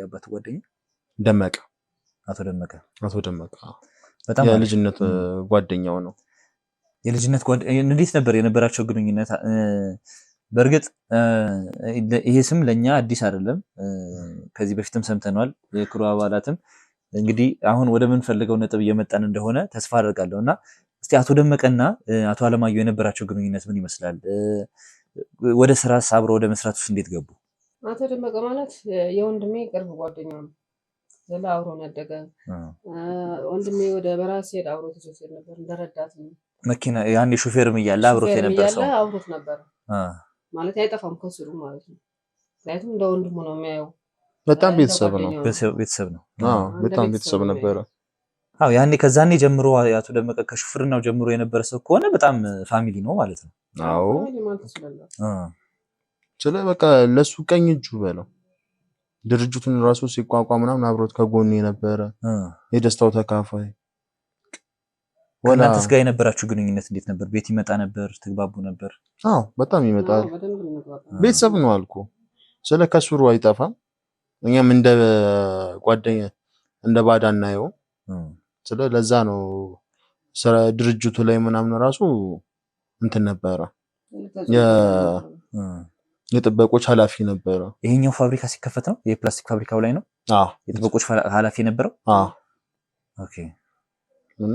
ያባቱ ጓደኛ ደመቀ፣ አቶ ደመቀ በጣም የልጅነት ጓደኛው ነው። የልጅነት ጓደኛ እንዴት ነበር የነበራቸው ግንኙነት? በእርግጥ ይሄ ስም ለኛ አዲስ አይደለም፣ ከዚህ በፊትም ሰምተናል። የክሩ አባላትም እንግዲህ አሁን ወደ ምን ፈልገው ነጥብ እየመጣን እንደሆነ ተስፋ አደርጋለሁ እና እስቲ አቶ ደመቀና አቶ አለማየሁ የነበራቸው ግንኙነት ምን ይመስላል? ወደ ስራ አብሮ ወደ መስራት ውስጥ እንዴት ገቡ? አቶ ደመቀ ማለት የወንድሜ ቅርብ ጓደኛው ነው። ዘላ አብሮ ያደገ ወንድሜ ወደ በረሃ ሲሄድ አብሮ ተሰብስቦ ነበር እንደረዳት ነው። መኪና ያኔ ሹፌርም እያለ አብሮት የነበረ ሰው አብሮት ነበር ማለት አይጠፋም ከስሩ ማለት ነው። ምክንያቱም እንደ ወንድሙ ነው የሚያየው። በጣም ቤተሰብ ነው። በጣም ቤተሰብ ነበረ። ያኔ ከዛኔ ጀምሮ አቶ ደመቀ ከሹፍርናው ጀምሮ የነበረ ሰው ከሆነ በጣም ፋሚሊ ነው ማለት ነው። ስለ በቃ ለሱ ቀኝ እጁ በለው ድርጅቱን ራሱ ሲቋቋም ምናምን አብሮት ከጎን የነበረ የደስታው ተካፋይ። ከእናንተስ ጋር የነበራችሁ ግንኙነት እንዴት ነበር? ቤት ይመጣ ነበር? ትግባቡ ነበር? በጣም ይመጣል። ቤተሰብ ነው አልኩ። ስለ ከስሩ አይጠፋም። እኛም እንደ ጓደኛ እንደ ባዳ እናየው። ስለ ለዛ ነው ስለ ድርጅቱ ላይ ምናምን ራሱ እንትን ነበረ የጥበቆች ኃላፊ ነበረ። ይሄኛው ፋብሪካ ሲከፈት ነው የፕላስቲክ ፋብሪካው ላይ ነው የጥበቆች ኃላፊ ነበረው። ኦኬ። እና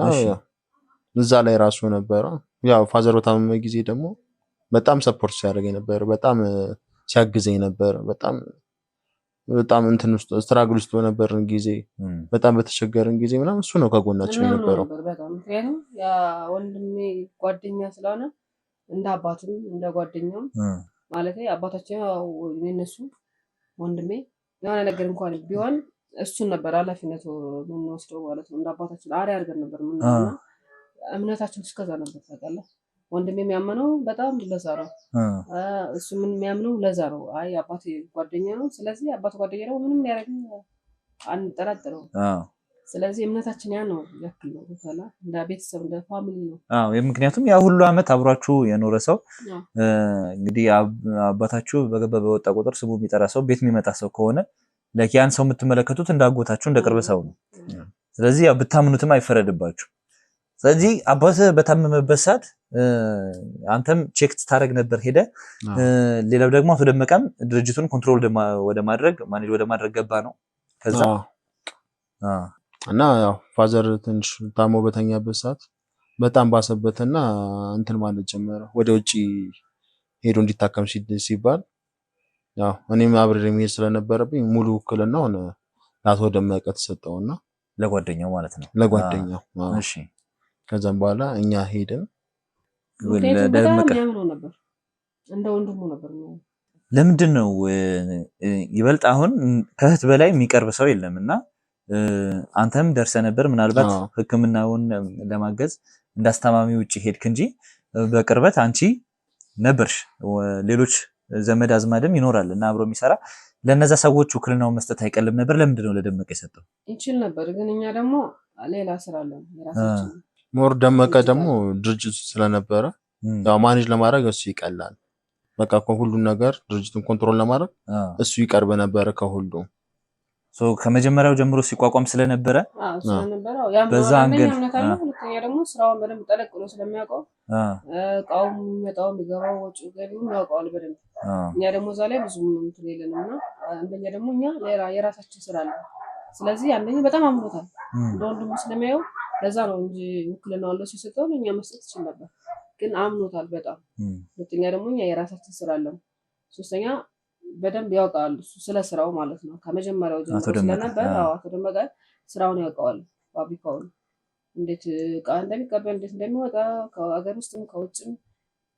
እዛ ላይ ራሱ ነበረ። ያው ፋዘር በታመመ ጊዜ ደግሞ በጣም ሰፖርት ሲያደርገኝ ነበር፣ በጣም ሲያግዘኝ ነበር። በጣም እንትን ውስጥ ስትራግል ውስጥ በነበርን ጊዜ፣ በጣም በተቸገረን ጊዜ ምናምን እሱ ነው ከጎናችን የነበረው። ምክንያቱም ያ ወንድሜ ጓደኛ ስለሆነ እንደ አባትም እንደ ጓደኛም ማለት አባታችን የነሱ ወንድሜ የሆነ ነገር እንኳን ቢሆን እሱን ነበር ኃላፊነቱ የምንወስደው ማለት ነው። እንደ አባታችን አሪያ አድርገን ነበር ምንና እምነታችን እስከዛ ነበር ታውቃለህ። ወንድሜ የሚያመነው በጣም ለዛ ነው፣ እሱ ምን የሚያምነው ለዛ ነው። አይ አባቴ ጓደኛ ነው፣ ስለዚህ አባቱ ጓደኛ ነው፣ ምንም ያደርግ አንጠራጥረው። ስለዚህ እምነታችን ያ ነው ያክል ነው ታላ እንደ ቤተሰብ እንደ ፋሚሊ ነው። ምክንያቱም ያ ሁሉ አመት አብሯችሁ የኖረ ሰው እንግዲህ አባታችሁ በገባ በወጣ ቁጥር ስሙ የሚጠራ ሰው ቤት የሚመጣ ሰው ከሆነ ያን ሰው የምትመለከቱት እንዳጎታችሁ እንደ ቅርብ ሰው ነው። ስለዚህ ያው ብታምኑትም አይፈረድባችሁ። ስለዚህ አባትህ በታመመበት ሰዓት አንተም ቼክ ታደርግ ነበር ሄደ። ሌላው ደግሞ አቶ ደመቀም ድርጅቱን ኮንትሮል ወደ ማድረግ ማኔጅ ወደ ማድረግ ገባ ነው። ከዛ እና ያው ፋዘር ትንሽ ታሞ በተኛበት ሰዓት በጣም ባሰበትና እንትን ማለት ጀመረ። ወደ ውጪ ሄዶ እንዲታከም ሲባል ያው እኔም አብሬ መሄድ ስለነበረብኝ ሙሉ ውክልናውን ለአቶ ደመቀ ተሰጠውና ለጓደኛው ማለት ነው። ለጓደኛው እሺ። ከዛም በኋላ እኛ ሄድን። ለደመቀ ነበር እንደ ወንድሙ ነበር። ለምንድን ነው ይበልጥ አሁን ከእህት በላይ የሚቀርብ ሰው የለምና አንተም ደርሰ ነበር ምናልባት ሕክምናውን ለማገዝ እንዳስተማሚ ውጪ ሄድክ እንጂ በቅርበት አንቺ ነበርሽ። ሌሎች ዘመድ አዝማድም ይኖራል እና አብሮ የሚሰራ ለነዛ ሰዎች ውክልናውን መስጠት አይቀልም ነበር? ለምንድን ነው ለደመቀ የሰጠው? ይችል ነበር ግን እኛ ደግሞ ሌላ ስራ አለን የራሳችን። ሞር ደመቀ ደግሞ ድርጅቱ ስለነበረ ያው ማኔጅ ለማድረግ እሱ ይቀላል። በቃ ሁሉን ነገር ድርጅቱን ኮንትሮል ለማድረግ እሱ ይቀርብ ነበር ከሁሉም። ከመጀመሪያው ጀምሮ ሲቋቋም ስለነበረ በዛ አንገል ሁለተኛ ደግሞ ስራውን በደንብ ጠለቅ ብሎ ስለሚያውቀው እቃውም የሚመጣው የሚገባው ወጪ ገቢውን ያውቀዋል በደንብ። እኛ ደግሞ እዛ ላይ ብዙ እንትን የለንም እና አንደኛ ደግሞ እኛ የራሳችን ስራ አለ። ስለዚህ አንደኛ በጣም አምሮታል እንደ ወንድሙ ስለሚያየው ለዛ ነው እንጂ ውክልናው አለው ሲሰጠው እኛ መስጠት ይችል ነበር፣ ግን አምኖታል በጣም። ሁለተኛ ደግሞ እኛ የራሳችን ስራ አለን። ሶስተኛ በደንብ ያውቃል እሱ ስለ ስራው ማለት ነው። ከመጀመሪያው ጀምሮ ስለነበር አቶ ደመቀ ስራውን ያውቀዋል ፋብሪካውን። እንዴት እቃ እንደሚቀበል እንዴት እንደሚወጣ ከሀገር ውስጥም ከውጭም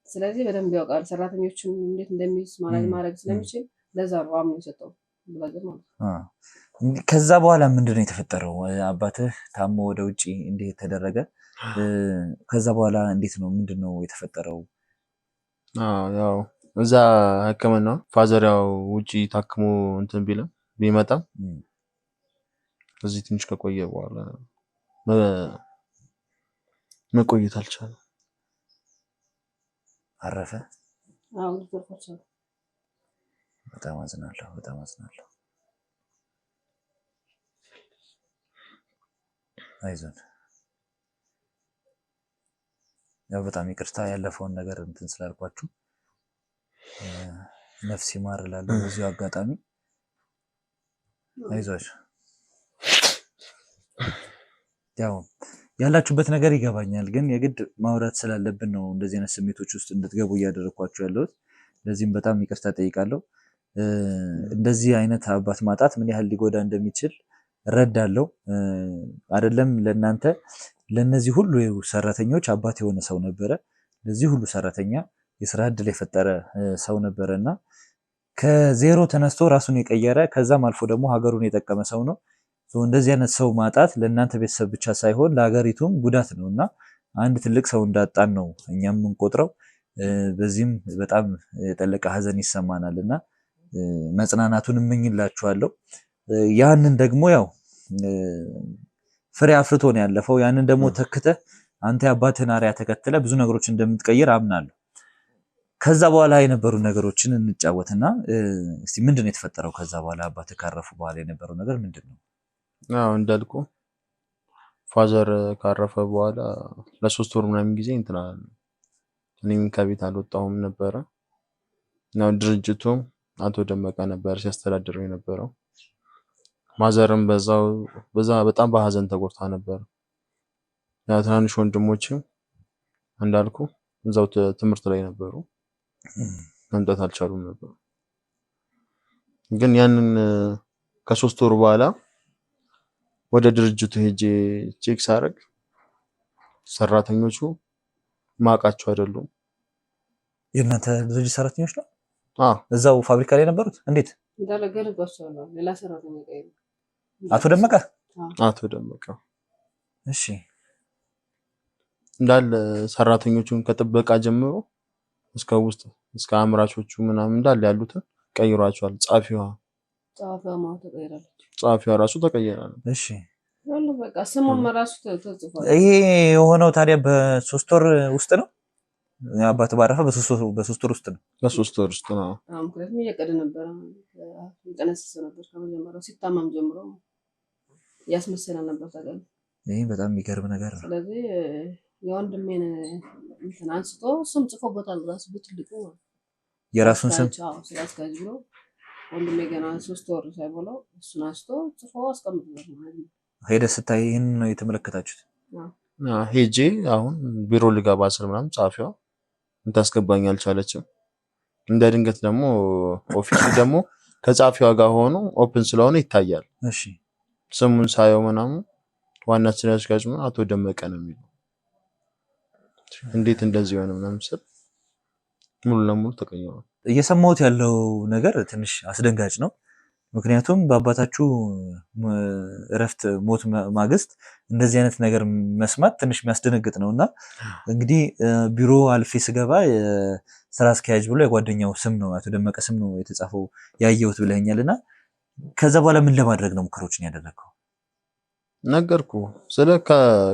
ስለዚህ በደንብ ያውቃል። ሰራተኞችን እንዴት እንደሚይዝ ማድረግ ስለሚችል ለዛ ነው አምኖ የሰጠው ብላዘር ማለት ነው። ከዛ በኋላ ምንድነው የተፈጠረው? አባትህ ታሞ ወደ ውጪ እንዴት ተደረገ? ከዛ በኋላ እንዴት ነው ምንድነው የተፈጠረው? ያው እዛ ህክምና ፋዘር ያው ውጪ ታክሞ እንትን ቢመጣም እዚህ ትንሽ ከቆየ በኋላ መቆየት አልቻለም። አረፈ። ተፈርቻለሁ። በጣም አዝናለሁ። አይዞን። ያው በጣም ይቅርታ ያለፈውን ነገር እንትን ስላልኳችሁ ነፍስ ይማር እላለሁ በዚሁ አጋጣሚ። አይዟችሁ። ያው ያላችሁበት ነገር ይገባኛል፣ ግን የግድ ማውራት ስላለብን ነው እንደዚህ አይነት ስሜቶች ውስጥ እንድትገቡ እያደረኳችሁ ያለሁት። ለዚህም በጣም ይቅርታ ጠይቃለሁ። እንደዚህ አይነት አባት ማጣት ምን ያህል ሊጎዳ እንደሚችል እረዳለሁ። አይደለም ለእናንተ ለነዚህ ሁሉ ሰራተኞች አባት የሆነ ሰው ነበረ። ለዚህ ሁሉ ሰራተኛ የስራ እድል የፈጠረ ሰው ነበረና ከዜሮ ተነስቶ ራሱን የቀየረ ከዛም አልፎ ደግሞ ሀገሩን የጠቀመ ሰው ነው። እንደዚህ አይነት ሰው ማጣት ለእናንተ ቤተሰብ ብቻ ሳይሆን ለሀገሪቱም ጉዳት ነውና አንድ ትልቅ ሰው እንዳጣን ነው እኛም የምንቆጥረው። በዚህም በጣም የጠለቀ ሀዘን ይሰማናልና መጽናናቱን እመኝላችኋለሁ። ያንን ደግሞ ያው ፍሬ አፍርቶ ነው ያለፈው። ያንን ደግሞ ተክተህ አንተ የአባትህን አርአያ ተከትለ ብዙ ነገሮች እንደምትቀይር አምናለሁ። ከዛ በኋላ የነበሩ ነገሮችን እንጫወትና እስቲ ምንድነው የተፈጠረው? ከዛ በኋላ አባትህ ካረፉ በኋላ የነበረው ነገር ምንድነው? እንዳልኩ ፋዘር ካረፈ በኋላ ለ3 ወር ምናምን ጊዜ እኔም ከቤት አልወጣሁም ነበረ። ነው ድርጅቱም አቶ ደመቀ ነበር ሲያስተዳድረው የነበረው። ማዘርም በዛ በጣም በሀዘን ተጎድታ ነበር። ያ ትናንሽ ወንድሞችም እንዳልኩ እዛው ትምህርት ላይ ነበሩ፣ መምጣት አልቻሉም ነበር። ግን ያንን ከ3 ወር በኋላ ወደ ድርጅቱ ሄጄ ቼክ ሳደርግ ሰራተኞቹ ማቃቸው አይደሉም። የእናንተ ድርጅት ሰራተኞች ነው? እዛው ፋብሪካ ላይ ነበሩት? እንዴት እንዳለገለባቸዋለሁ። ሌላ ሰራተኛ ቀይ አቶ ደመቀ? አቶ ደመቀ እሺ። እንዳለ ሰራተኞቹን ከጥበቃ ጀምሮ እስከ ውስጥ እስከ አምራቾቹ ምናምን እንዳለ ያሉትን ቀይሯቸዋል። ጻፊዋ ራሱ ተቀይራለች። እሺ። በቃ ስሙም ራሱ ተጽፏል። ይሄ የሆነው ታዲያ በ3 ወር ውስጥ ነው? አባት ባረፈ በ3 ወር ውስጥ ነው? በ3 ወር ውስጥ ነው። ምክንያቱም እየቀደ ነበር፣ የጠነሰሰ ነበር። ከመጀመሪያው ሲታመም ጀምሮ ያስመሰለ ነበር ታውቃለህ። ይሄ በጣም የሚገርም ነገር ነው። ስለዚህ የወንድሜን እንትን አንስቶ እሱም ጽፎበታል ራሱ በትልቁ የራሱን ስም ስላስካጅ ብሎ ወንድሜ ገና 3 ወር ሳይሞላው እሱን አንስቶ ጽፎ አስቀምጧል ማለት ነው። ሄደህ ስታይ ይህን ነው የተመለከታችሁት? ሄጄ አሁን ቢሮ ልገባ ስል ምናምን ጻፊዋ እንታስገባኝ አልቻለችም። እንደ ድንገት ደግሞ ኦፊሱ ደግሞ ከጻፊዋ ጋር ሆኖ ኦፕን ስለሆነ ይታያል። እሺ። ስሙን ሳየው ምናምን ዋና ስራ አስኪያጅ አቶ ደመቀ ነው የሚለው። እንዴት እንደዚህ ሆነ ምናምን ስል ሙሉ ለሙሉ ተቀይሯል። እየሰማሁት ያለው ነገር ትንሽ አስደንጋጭ ነው። ምክንያቱም በአባታችሁ እረፍት ሞት ማግስት እንደዚህ አይነት ነገር መስማት ትንሽ የሚያስደነግጥ ነውና እንግዲህ ቢሮ አልፌ ስገባ ስራ አስኪያጅ ብሎ የጓደኛው ስም ነው አቶ ደመቀ ስም ነው የተጻፈው ያየሁት ብለኸኛልና ከዛ በኋላ ምን ለማድረግ ነው ሙከራዎችን ያደረገው? ነገርኩ ስለ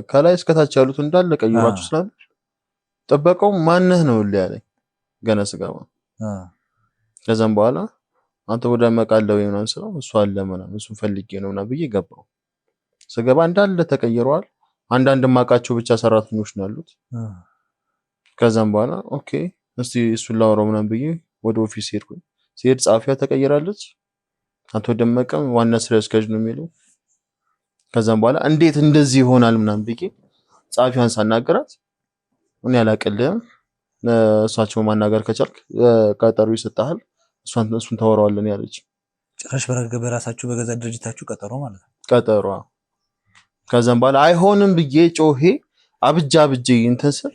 ከላይ እስከታች ያሉት እንዳለ ቀይሯችሁ ስላል ጥበቃው ማነህ ነው ያለኝ ገና ስገባ። ከዛም በኋላ አንተ ወደ መቃለው የሆነን ሰው እሱ አለ ምናምን እሱ ፈልጌ ነው እና ብዬ ገባው። ስገባ እንዳለ ተቀይሯል። አንዳንድ ማቃቸው ብቻ ሰራተኞች ነው ያሉት። ከዛም በኋላ ኦኬ እስቲ እሱን ላወራው ምናምን ብዬ ወደ ኦፊስ ሄድኩኝ። ሲሄድ ጻፊያ ተቀይራለች። አቶ ደመቀም ዋና ስራ አስኪያጅ ነው የሚለው። ከዛም በኋላ እንዴት እንደዚህ ይሆናል ምናምን ብዬ ጻፊዋን ሳናገራት እኔ አላቀልም እሳቸው ማናገር ከቻልክ ቀጠሮ ይሰጣል እሱን ታወራዋለን ያለች። ጭራሽ በራሳችሁ በገዛ ድርጅታችሁ ቀጠሮ ማለት ነው? ቀጠሮ ከዛም በኋላ አይሆንም ብዬ ጮሄ አብጄ እንትን ስል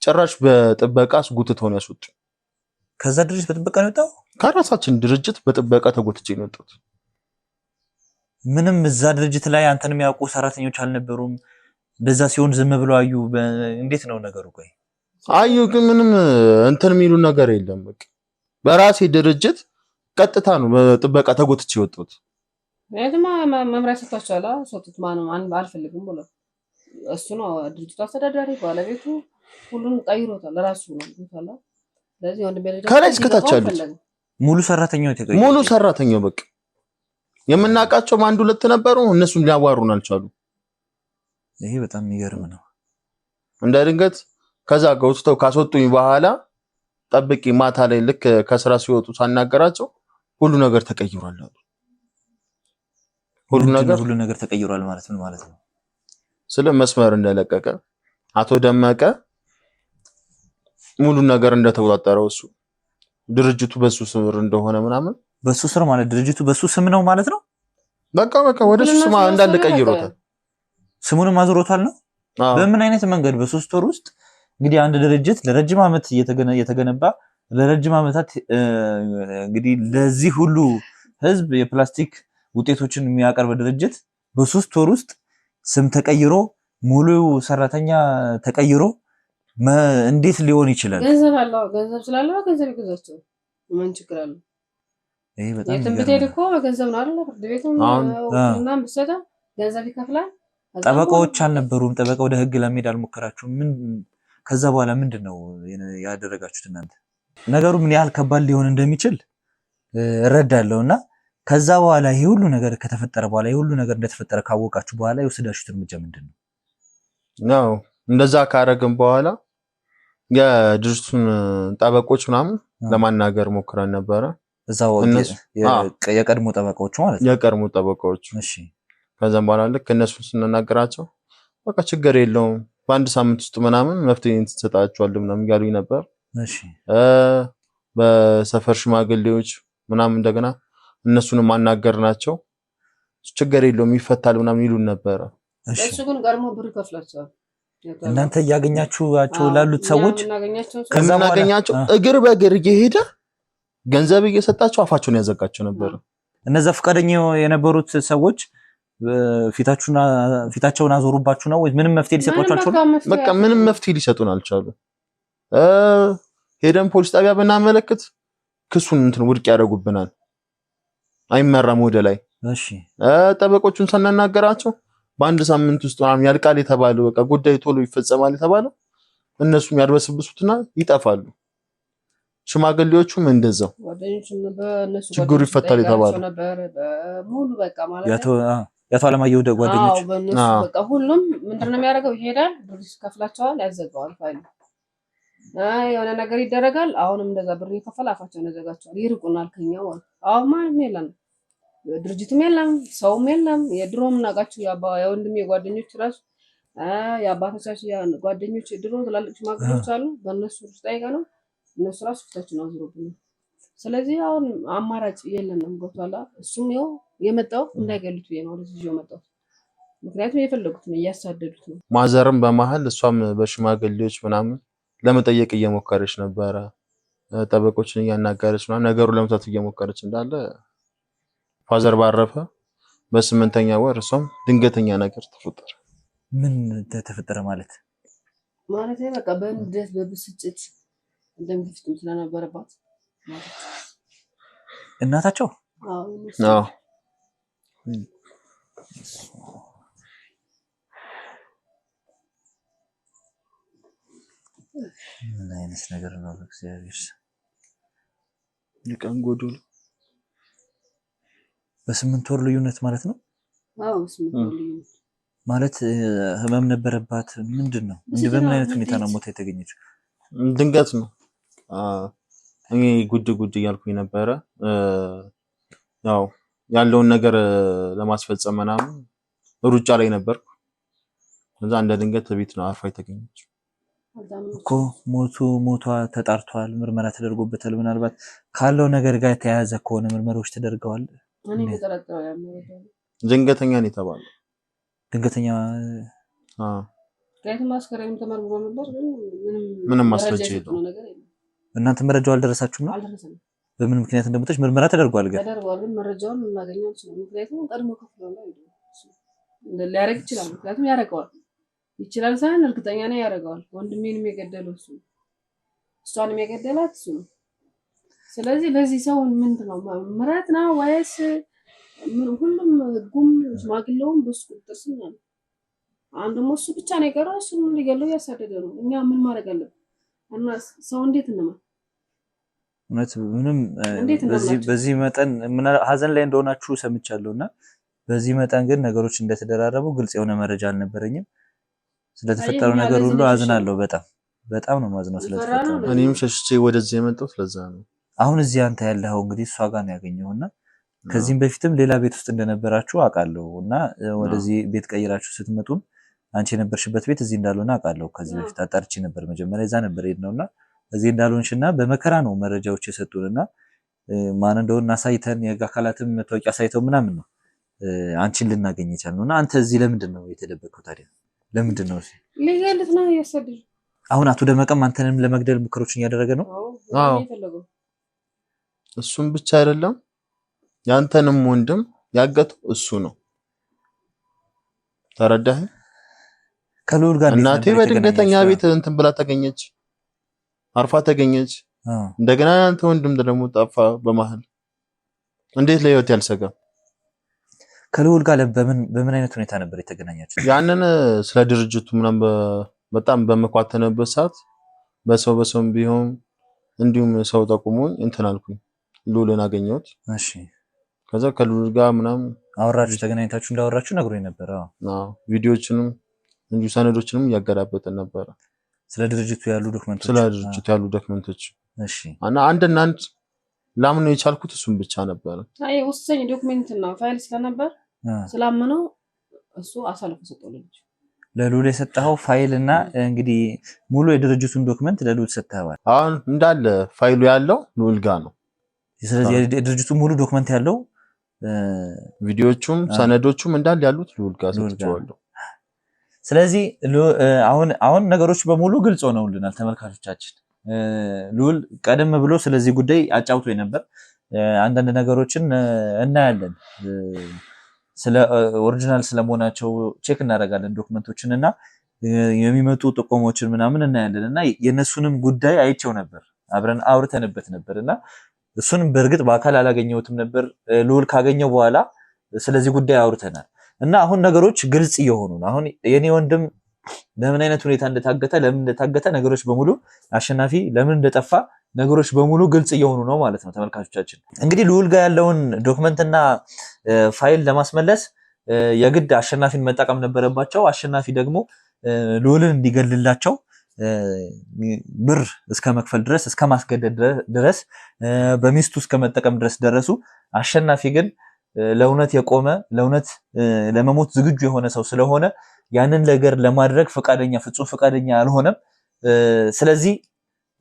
ጭራሽ በጥበቃ አስጉትተው ነው ያስወጡኝ። ከዛ ድርጅት በጥበቃ ነው የወጣው? ከራሳችን ድርጅት በጥበቃ ተጎትቼ ነው የወጣሁት። ምንም እዛ ድርጅት ላይ አንተን የሚያውቁ ሰራተኞች አልነበሩም? እንደዛ ሲሆን ዝም ብለው አዩ? እንዴት ነው ነገሩ? ቆይ አዩ ግን ምንም እንትን የሚሉ ነገር የለም። በቃ በራሴ ድርጅት ቀጥታ ነው በጥበቃ ተጎትቼ የወጣሁት። የትማ መምሪያ ሰጥቷቸዋል። ሰጡት። ማንም አልፈልግም ብሎ እሱ ነው ድርጅቱ አስተዳዳሪ ባለቤቱ ሁሉን ቀይሮታል። ራሱ ነው ይታላ። ስለዚህ ወንድም ቤት ከላይ እስከታች ያሉት ሙሉ ሰራተኛው ተቀይሮ ሙሉ ሰራተኛው በቃ የምናውቃቸው አንድ ሁለት ነበሩ። እነሱን ሊያዋሩን አልቻሉ። ይሄ በጣም የሚገርም ነው። እንደ ድንገት ከዛ ገውስተው ካስወጡኝ በኋላ ጠብቂ ማታ ላይ ልክ ከስራ ሲወጡ ሳናገራቸው ሁሉ ነገር ተቀይሯል አሉ። ሁሉ ነገር ተቀይሯል ማለት ምን ማለት ነው? ስለ መስመር እንደለቀቀ አቶ ደመቀ ሙሉ ነገር እንደተቆጣጠረው እሱ ድርጅቱ በሱ ስር እንደሆነ ምናምን በሱ ስር ማለት ድርጅቱ በሱ ስም ነው ማለት ነው። በቃ ወደ እሱ ስም እንዳለ ቀይሮታል። ስሙንም አዝሮታል ነው። በምን አይነት መንገድ? በ3 ወር ውስጥ እንግዲህ አንድ ድርጅት ለረጅም ዓመት እየተገነባ ለረጅም ዓመታት እንግዲህ ለዚህ ሁሉ ህዝብ የፕላስቲክ ውጤቶችን የሚያቀርብ ድርጅት በ3 ወር ውስጥ ስም ተቀይሮ ሙሉ ሰራተኛ ተቀይሮ እንዴት ሊሆን ይችላል? ገንዘብ አለው። ገንዘብ ስላለው ገንዘብ ይገዛቸው ምን ችግር አለው? ይሄ በጣም የትምብቴ እኮ ገንዘብ ነው አይደል? ፍርድ ቤቱም እና ምሰጣ ገንዘብ ይከፍላል። ጠበቃዎች አልነበሩም? ጠበቃ ወደ ህግ ለመሄድ አልሞከራችሁም? ምን ከዛ በኋላ ምንድነው ያደረጋችሁት እናንተ? ነገሩ ምን ያህል ከባድ ሊሆን እንደሚችል እረዳለሁና ከዛ በኋላ ይሄ ሁሉ ነገር ከተፈጠረ በኋላ ይሄ ሁሉ ነገር እንደተፈጠረ ካወቃችሁ በኋላ የወሰዳችሁት እርምጃ ምንድነው? ነው እንደዛ ካረግን በኋላ የድርጅቱን ጠበቆች ምናምን ለማናገር ሞክረን ነበረ። እዛው የቀድሞ ጠበቃዎች ማለት ነው። የቀድሞ ጠበቃዎች። እሺ። ከዛም በኋላ ልክ እነሱን ስንናገራቸው በቃ ችግር የለውም በአንድ ሳምንት ውስጥ ምናምን መፍትሄ እንሰጣቸዋለን ምናምን ያሉኝ ነበር። እሺ። በሰፈር ሽማግሌዎች ምናምን እንደገና እነሱንም ማናገርናቸው ችግር የለውም ይፈታል ምናምን ይሉን ነበረ። እሱ ግን ቀድሞ ብር ይከፍላቸዋል። እናንተ እያገኛችኋቸው ላሉት ሰዎች ከናገኛቸው እግር በእግር እየሄደ ገንዘብ እየሰጣቸው አፋቸውን ያዘጋቸው ነበር። እነዛ ፈቃደኛ የነበሩት ሰዎች ፊታቸውን አዞሩባችሁ ነው ወይ ምንም መፍትሄ ሊሰጧችሁ አልቻሉም? በቃ ምንም መፍትሄ ሊሰጡን አልቻሉም። ሄደን ፖሊስ ጣቢያ ብናመለክት ክሱን እንትን ውድቅ ያደርጉብናል። አይመራም ወደ ላይ። እሺ። ጠበቆቹን ሳናናገራቸው በአንድ ሳምንት ውስጥ ምናምን ያልቃል የተባለው በቃ ጉዳይ ቶሎ ይፈጸማል የተባለው እነሱም ያድበስብሱትና ይጠፋሉ። ሽማግሌዎቹም እንደዛው ችግሩ ይፈታል የተባለው ነበር። በሙሉ በቃ ማለት ያቶ አለማየሁ ጓደኞች በእነሱ በቃ ሁሉም ምንድነው የሚያደርገው? ይሄዳል፣ ብር ይከፍላቸዋል፣ ያዘጋዋል ፋይል የሆነ ነገር ይደረጋል። አሁንም እንደዛ ብር ይከፈል አፋቸውን ያዘጋቸዋል፣ ይርቁናል ከኛ ማለት አሁን ማለት የለም ድርጅትም የለም ሰውም የለም። የድሮ ምናቃቸው የወንድም የጓደኞች ራሱ የአባቶቻችን ጓደኞች ድሮ ትላልቅ ሽማግሌዎች አሉ። በእነሱ ውስጥ ጠይቀ ነው እነሱ ራሱ ፊታችን አዝሮብን። ስለዚህ አሁን አማራጭ የለንም። ገብቷላ። እሱም ይኸው የመጣው እንዳይገሉት ብዬ ነው ወደዚህ ይዤው መጣሁ። ምክንያቱም የፈለጉት ነው እያሳደዱት ነው። ማዘርም በመሀል እሷም በሽማግሌዎች ምናምን ለመጠየቅ እየሞከረች ነበረ። ጠበቆችን እያናገረች ምናምን ነገሩ ለመፍታት እየሞከረች እንዳለ ፋዘር ባረፈ በ8ኛ ወር እሷም ድንገተኛ ነገር ተፈጠረ። ምን ተፈጠረ ማለት በቃ በንዴት በብስጭት ደም ግፊትም ስለነበረባት እናታቸው አዎ ምን አይነት ነገር ነው? እግዚአብሔር የቀን ጎዶሎ በ8 ወር ልዩነት ማለት ነው። አዎ 8 ወር ልዩነት ማለት ህመም ነበረባት። ምንድነው? በምን አይነት ሁኔታ ነው ሞታ የተገኘችው? ድንገት ነው። እኔ ጉድ እያልኩኝ ነበረ። ያው ያለውን ነገር ለማስፈጸም ምናምን ሩጫ ላይ ነበርኩ። ከዛ እንደ ድንገት ቤት ነው አርፋ የተገኘችው እኮ። ሞቷ ተጣርቷል፣ ምርመራ ተደርጎበታል። ምናልባት ካለው ነገር ጋር የተያያዘ ከሆነ ምርመራዎች ተደርገዋል። እኔ ተጠረጠረው ያለው ድንገተኛ ነው የተባለው። ድንገተኛ ከየት ማስከረም ተመርምሮ ነበር ግን ምንም ማስረጃ የለም። እናንተ መረጃው አልደረሳችሁም ነው? አልደረሰንም። በምን ምክንያት እንደሞተች ምርመራ ተደርጓል ግን መረጃውን እናገኘው ነው። ምክንያቱም ቀድሞ ከፍሏል አይደል? ሊያደርግ ይችላል። ምክንያቱም ያደርገዋል ይችላል ሳይሆን እርግጠኛ ነኝ ያደርገዋል። ወንድሜንም የገደለው እሱ ነው። እሷንም የገደላት እሱ ነው። ስለዚህ ለዚህ ሰው ምንድነው ምራት ነው ወይስ ሁሉም ጉም ሽማግሌውም በሱ ቁጥጥር ስር ነው? አንድ ደግሞ እሱ ብቻ ነው የቀረው። እሱን ሊገለው ያሳደደ ነው። እኛ ምን ማድረግ አለብን? እና ሰው እንዴት ነው እውነት ምንም በዚህ መጠን ሀዘን ላይ እንደሆናችሁ ሰምቻለሁና በዚህ መጠን ግን ነገሮች እንደተደራረቡ ግልጽ የሆነ መረጃ አልነበረኝም። ስለተፈጠረው ነገር ሁሉ አዝናለሁ። በጣም ነው ማዝነው ስለተፈጠረው። እኔም ሸሽቼ ወደዚህ የመጣሁት ለዛ ነው። አሁን እዚህ አንተ ያለኸው እንግዲህ እሷ ጋር ነው ያገኘውና ከዚህም በፊትም ሌላ ቤት ውስጥ እንደነበራችሁ አውቃለሁና ወደዚህ ቤት ቀይራችሁ ስትመጡም አንቺ የነበርሽበት ቤት እዚህ እንዳልሆነ አውቃለሁ። ከዚህ በፊት አጣርቼ ነበር። መጀመሪያ እዛ ነበር የሄድነውና እዚህ እንዳልሆንሽና በመከራ ነው መረጃዎች የሰጡንና ማን እንደሆነ አሳይተን የህግ አካላትም መታወቂያ አሳይተው ምናምን ነው አንቺን ልናገኝ የቻልነውና አንተ እዚህ ለምንድን ነው የተደበቅከው ታዲያ? ለምንድን ነው እዚህ ሊገልት ነው ያሰደኝ? አሁን አቶ ደመቀም አንተንም ለመግደል ሙከሮችን እያደረገ ነው። አዎ እሱም ብቻ አይደለም ያንተንም ወንድም ያገተው እሱ ነው። ተረዳህ? ከልዑል ጋር እናቴ በድንገተኛ ቤት እንትን ብላ ተገኘች፣ አርፋ ተገኘች። እንደገና ያንተ ወንድም ደግሞ ጠፋ በመሃል። እንዴት ለህይወት ያልሰጋም? ከልዑል ጋር በምን አይነት ሁኔታ ነበር የተገናኛችሁት? ያንን ስለ ድርጅቱ ምናምን በጣም በመኳተነበት ሰዓት በሰው ቢሆን እንዲሁም ሰው ጠቁሞኝ እንትን አልኩኝ። ልዑልን አገኘሁት። እሺ ከዛ ከልዑል ጋር ምናምን አወራችሁ፣ ተገናኝታችሁ እንዳወራችሁ ነግሮኝ ነበር። አዎ ቪዲዮዎችንም እንዲሁ ሰነዶችንም እያገላበጠን ነበር። ስለ ድርጅቱ ያሉ ዶክመንቶች እሺ። እና አንድና አንድ ላምነው የቻልኩት እሱን ብቻ ነበር። አይ ወሰኝ ዶክመንት እና ፋይል ስለነበር ስላመነው እሱ አሳልፎ ሰጠው ልጅ ለልዑል የሰጠኸው ፋይል እና እንግዲህ ሙሉ የድርጅቱን ዶክመንት ለልዑል ሰጥተዋል። አሁን እንዳለ ፋይሉ ያለው ልዑል ጋር ነው። ስለዚህ የድርጅቱ ሙሉ ዶክመንት ያለው ቪዲዮዎቹም ሰነዶቹም እንዳለ ያሉት ልዑል ጋር ሰጥቼዋለሁ። ስለዚህ አሁን ነገሮች በሙሉ ግልጽ ሆነውልናል ተመልካቾቻችን። ልዑል ቀደም ብሎ ስለዚህ ጉዳይ አጫውቶኝ ነበር። አንዳንድ ነገሮችን እናያለን። ስለ ኦሪጂናል ስለመሆናቸው ቼክ እናደርጋለን ዶክመንቶችን እና የሚመጡ ጥቆሞችን ምናምን እናያለን እና የነሱንም ጉዳይ አይቼው ነበር፣ አብረን አውርተንበት ነበር እና እሱንም በእርግጥ በአካል አላገኘሁትም ነበር። ልዑል ካገኘው በኋላ ስለዚህ ጉዳይ አውርተናል እና አሁን ነገሮች ግልጽ እየሆኑ ነው። አሁን የኔ ወንድም በምን አይነት ሁኔታ እንደታገተ፣ ለምን እንደታገተ ነገሮች በሙሉ አሸናፊ ለምን እንደጠፋ ነገሮች በሙሉ ግልጽ እየሆኑ ነው ማለት ነው ተመልካቾቻችን። እንግዲህ ልዑል ጋር ያለውን ዶክመንትና ፋይል ለማስመለስ የግድ አሸናፊን መጠቀም ነበረባቸው። አሸናፊ ደግሞ ልዑልን እንዲገልላቸው ብር እስከ መክፈል ድረስ እስከ ማስገደድ ድረስ በሚስቱ እስከ መጠቀም ድረስ ደረሱ። አሸናፊ ግን ለእውነት የቆመ ለእውነት ለመሞት ዝግጁ የሆነ ሰው ስለሆነ ያንን ነገር ለማድረግ ፍጹም ፈቃደኛ አልሆነም። ስለዚህ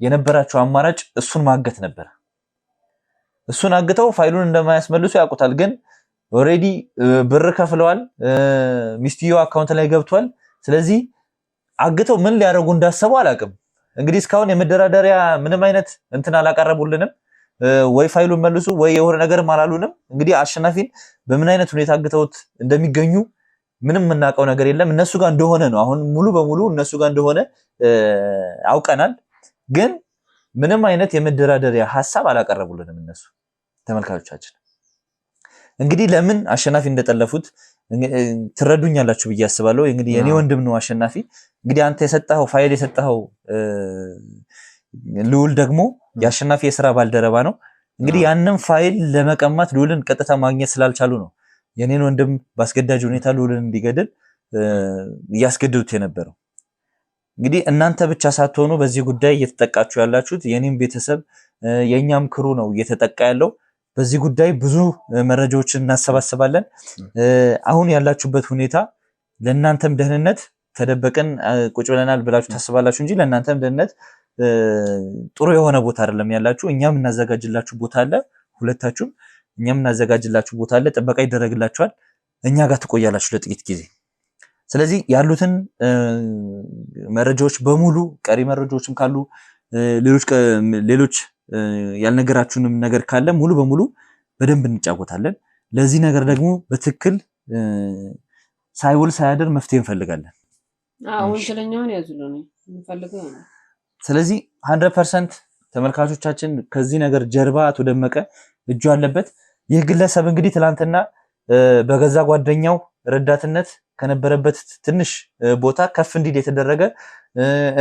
የነበራቸው አማራጭ እሱን ማገት ነበር። እሱን አግተው ፋይሉን እንደማያስመልሱ ያውቁታል። ግን ኦሬዲ ብር ከፍለዋል፣ ሚስትየው አካውንት ላይ ገብቷል። ስለዚህ አግተው ምን ሊያደርጉ እንዳሰቡ አላውቅም። እንግዲህ እስካሁን የመደራደሪያ ምንም አይነት እንትን አላቀረቡልንም። ወይ ፋይሉን መልሱ ወይ የሆነ ነገርም አላሉንም። እንግዲህ አሸናፊን በምን አይነት ሁኔታ አግተውት እንደሚገኙ ምንም የምናውቀው ነገር የለም። እነሱ ጋር እንደሆነ ነው አሁን ሙሉ በሙሉ እነሱ ጋር እንደሆነ አውቀናል። ግን ምንም አይነት የመደራደሪያ ሐሳብ አላቀረቡልንም እነሱ። ተመልካቾቻችን እንግዲህ ለምን አሸናፊ እንደጠለፉት ትረዱኛላችሁ ብዬ አስባለሁ። እንግዲህ የኔ ወንድም ነው አሸናፊ። እንግዲህ አንተ የሰጠኸው ፋይል የሰጠኸው ልዑል ደግሞ የአሸናፊ የሥራ ባልደረባ ነው። እንግዲህ ያንን ፋይል ለመቀማት ልዑልን ቀጥታ ማግኘት ስላልቻሉ ነው የኔን ወንድም ባስገዳጅ ሁኔታ ልዑልን እንዲገድል እያስገድዱት የነበረው። እንግዲህ እናንተ ብቻ ሳትሆኑ በዚህ ጉዳይ እየተጠቃችሁ ያላችሁት የኔም ቤተሰብ የኛም ክሩ ነው እየተጠቃ ያለው። በዚህ ጉዳይ ብዙ መረጃዎችን እናሰባስባለን። አሁን ያላችሁበት ሁኔታ ለእናንተም ደህንነት ተደበቀን ቁጭ ብለናል ብላችሁ ታስባላችሁ እንጂ ለእናንተም ደህንነት ጥሩ የሆነ ቦታ አይደለም ያላችሁ። እኛም እናዘጋጅላችሁ ቦታ አለ፣ ሁለታችሁም እኛም እናዘጋጅላችሁ ቦታ አለ። ጥበቃ ይደረግላችኋል። እኛ ጋር ትቆያላችሁ ለጥቂት ጊዜ። ስለዚህ ያሉትን መረጃዎች በሙሉ ቀሪ መረጃዎችም ካሉ ሌሎች ያልነገራችሁንም ነገር ካለ ሙሉ በሙሉ በደንብ እንጫወታለን። ለዚህ ነገር ደግሞ በትክክል ሳይውል ሳያደር መፍትሄ እንፈልጋለን። ወንጀለኛውን ያዙልን እንፈልገው ነው። ስለዚህ 100% ተመልካቾቻችን ከዚህ ነገር ጀርባ አቶ ደመቀ እጁ አለበት። ይህ ግለሰብ እንግዲህ ትላንትና በገዛ ጓደኛው ረዳትነት ከነበረበት ትንሽ ቦታ ከፍ እንዲል የተደረገ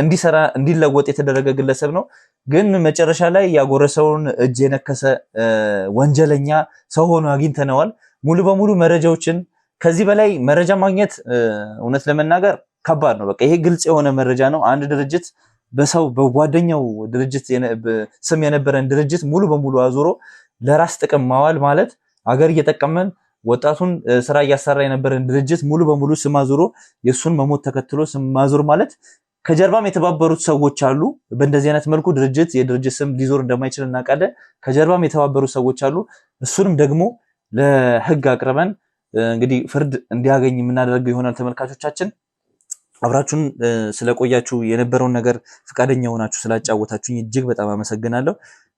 እንዲሰራ እንዲለወጥ የተደረገ ግለሰብ ነው። ግን መጨረሻ ላይ ያጎረሰውን እጅ የነከሰ ወንጀለኛ ሰው ሆኖ አግኝተነዋል። ሙሉ በሙሉ መረጃዎችን ከዚህ በላይ መረጃ ማግኘት እውነት ለመናገር ከባድ ነው። በቃ ይሄ ግልጽ የሆነ መረጃ ነው። አንድ ድርጅት በሰው በጓደኛው ድርጅት ስም የነበረን ድርጅት ሙሉ በሙሉ አዙሮ ለራስ ጥቅም ማዋል ማለት አገር እየጠቀመን ወጣቱን ስራ እያሰራ የነበረን ድርጅት ሙሉ በሙሉ ስም አዙሮ የሱን መሞት ተከትሎ ስም ማዙር ማለት ከጀርባም የተባበሩት ሰዎች አሉ። በእንደዚህ አይነት መልኩ የድርጅት ስም ሊዞር እንደማይችል እናውቃለን። ከጀርባም የተባበሩት ሰዎች አሉ። እሱንም ደግሞ ለህግ አቅርበን እንግዲህ ፍርድ እንዲያገኝ የምናደርገው ይሆናል። ተመልካቾቻችን አብራችሁን ስለቆያችሁ የነበረውን ነገር ፈቃደኛ ሆናችሁ ስላጫወታችሁኝ እጅግ በጣም አመሰግናለሁ።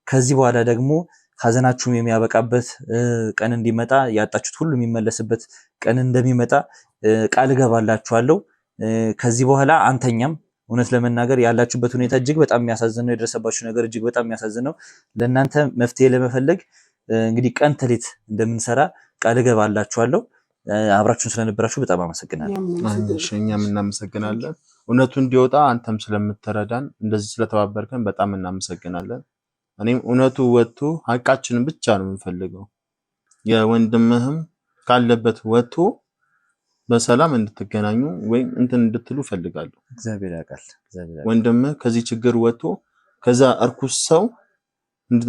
ከዚህ በኋላ ደግሞ ሀዘናችሁም የሚያበቃበት ቀን እንዲመጣ ያጣችሁት ሁሉ የሚመለስበት ቀን እንደሚመጣ ቃል እገባላችኋለሁ። ከዚህ በኋላ አንተኛም። እውነት ለመናገር ያላችሁበት ሁኔታ እጅግ በጣም የሚያሳዝን ነው። የደረሰባችሁ ነገር እጅግ በጣም የሚያሳዝን ነው። ለእናንተ መፍትሄ ለመፈለግ እንግዲህ ቀን ተሌት እንደምንሰራ ቃል እገባላችኋለሁ። አብራችሁን ስለነበራችሁ በጣም አመሰግናለሁ። እኛም እናመሰግናለን። እውነቱ እንዲወጣ አንተም ስለምትረዳን እንደዚህ ስለተባበርከን በጣም እናመሰግናለን። እኔም እውነቱ ወጥቶ ሀቃችንን ብቻ ነው የምንፈልገው። የወንድምህም ካለበት ወጥቶ በሰላም እንድትገናኙ ወይም እንድትሉ ፈልጋለሁ። እግዚአብሔር ያውቃል። ወንድምህ ከዚህ ችግር ወጥቶ ከዛ እርኩስ ሰው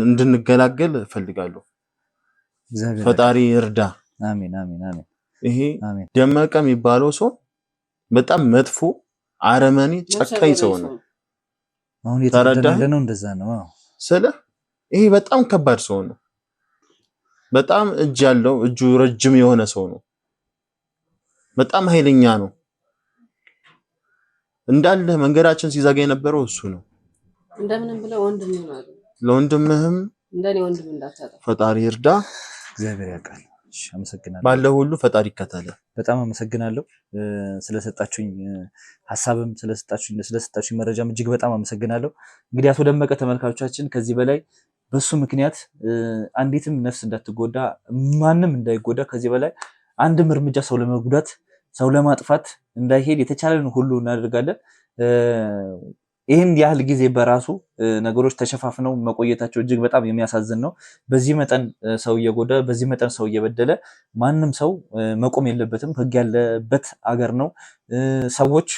እንድንገላገል ፈልጋለሁ። ፈጣሪ ይርዳ። አሜን አሜን አሜን። ይሄ ደመቀ የሚባለው ሰው በጣም መጥፎ አረመኔ ጨካኝ ሰው ነው። አሁን የተረዳለ ነው። እንደዛ ነው ይሄ በጣም ከባድ ሰው ነው። በጣም እጅ ያለው እጁ ረጅም የሆነ ሰው ነው። በጣም ኃይለኛ ነው። እንዳለ መንገዳችን ሲዘጋ የነበረው እሱ ነው። እንደምንም ብለው ወንድም ነው። ለወንድምህም እንደኔ ወንድም እንዳታጣ ፈጣሪ ይርዳ። እግዚአብሔር ያውቃል። አመሰግናለሁ። ባለው ሁሉ ፈጣሪ ይከተለ። በጣም አመሰግናለሁ ስለሰጣችሁኝ ሐሳብም ስለሰጣችሁኝ መረጃም እጅግ በጣም አመሰግናለሁ። እንግዲህ አቶ ደመቀ ተመልካቾቻችን ከዚህ በላይ በሱ ምክንያት አንዲትም ነፍስ እንዳትጎዳ ማንም እንዳይጎዳ ከዚህ በላይ አንድም እርምጃ ሰው ለመጉዳት ሰው ለማጥፋት እንዳይሄድ የተቻለን ሁሉ እናደርጋለን። ይህን ያህል ጊዜ በራሱ ነገሮች ተሸፋፍነው መቆየታቸው እጅግ በጣም የሚያሳዝን ነው። በዚህ መጠን ሰው እየጎዳ በዚህ መጠን ሰው እየበደለ ማንም ሰው መቆም የለበትም። ሕግ ያለበት አገር ነው። ሰዎች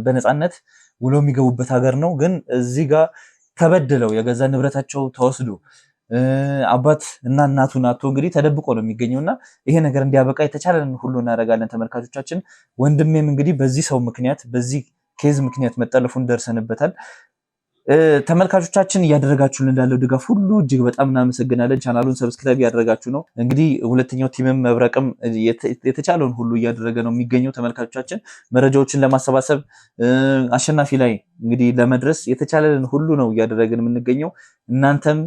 በነፃነት ውሎ የሚገቡበት ሀገር ነው። ግን እዚህ ጋር ተበድለው የገዛ ንብረታቸው ተወስዶ አባት እና እናቱን አጥቶ እንግዲህ ተደብቆ ነው የሚገኘውና ይሄ ነገር እንዲያበቃ የተቻለን ሁሉ እናደርጋለን። ተመልካቾቻችን ወንድሜም እንግዲህ በዚህ ሰው ምክንያት በዚህ ኬዝ ምክንያት መጠለፉን ደርሰንበታል። ተመልካቾቻችን እያደረጋችሁልን እንዳለው ድጋፍ ሁሉ እጅግ በጣም እናመሰግናለን። ቻናሉን ሰብስክራይብ ያደረጋችሁ ነው። እንግዲህ ሁለተኛው ቲምም መብረቅም የተቻለውን ሁሉ እያደረገ ነው የሚገኘው። ተመልካቾቻችን መረጃዎችን ለማሰባሰብ አሸናፊ ላይ እንግዲህ ለመድረስ የተቻለንን ሁሉ ነው እያደረግን የምንገኘው። እናንተም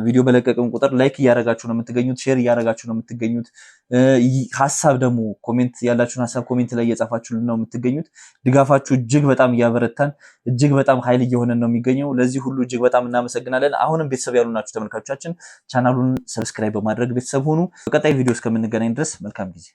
ቪዲዮ በለቀቅን ቁጥር ላይክ እያደረጋችሁ ነው የምትገኙት፣ ሼር እያደረጋችሁ ነው የምትገኙት። ሀሳብ ደግሞ ኮሜንት ያላችሁን ሀሳብ ኮሜንት ላይ እየጻፋችሁልን ነው የምትገኙት። ድጋፋችሁ እጅግ በጣም እያበረታን እጅግ በጣም ኃይል እየሆነን ነው የሚገኘው። ለዚህ ሁሉ እጅግ በጣም እናመሰግናለን። አሁንም ቤተሰብ ያሉናችሁ ተመልካቾቻችን ቻናሉን ሰብስክራይብ በማድረግ ቤተሰብ ሁኑ። በቀጣይ ቪዲዮ እስከምንገናኝ ድረስ መልካም ጊዜ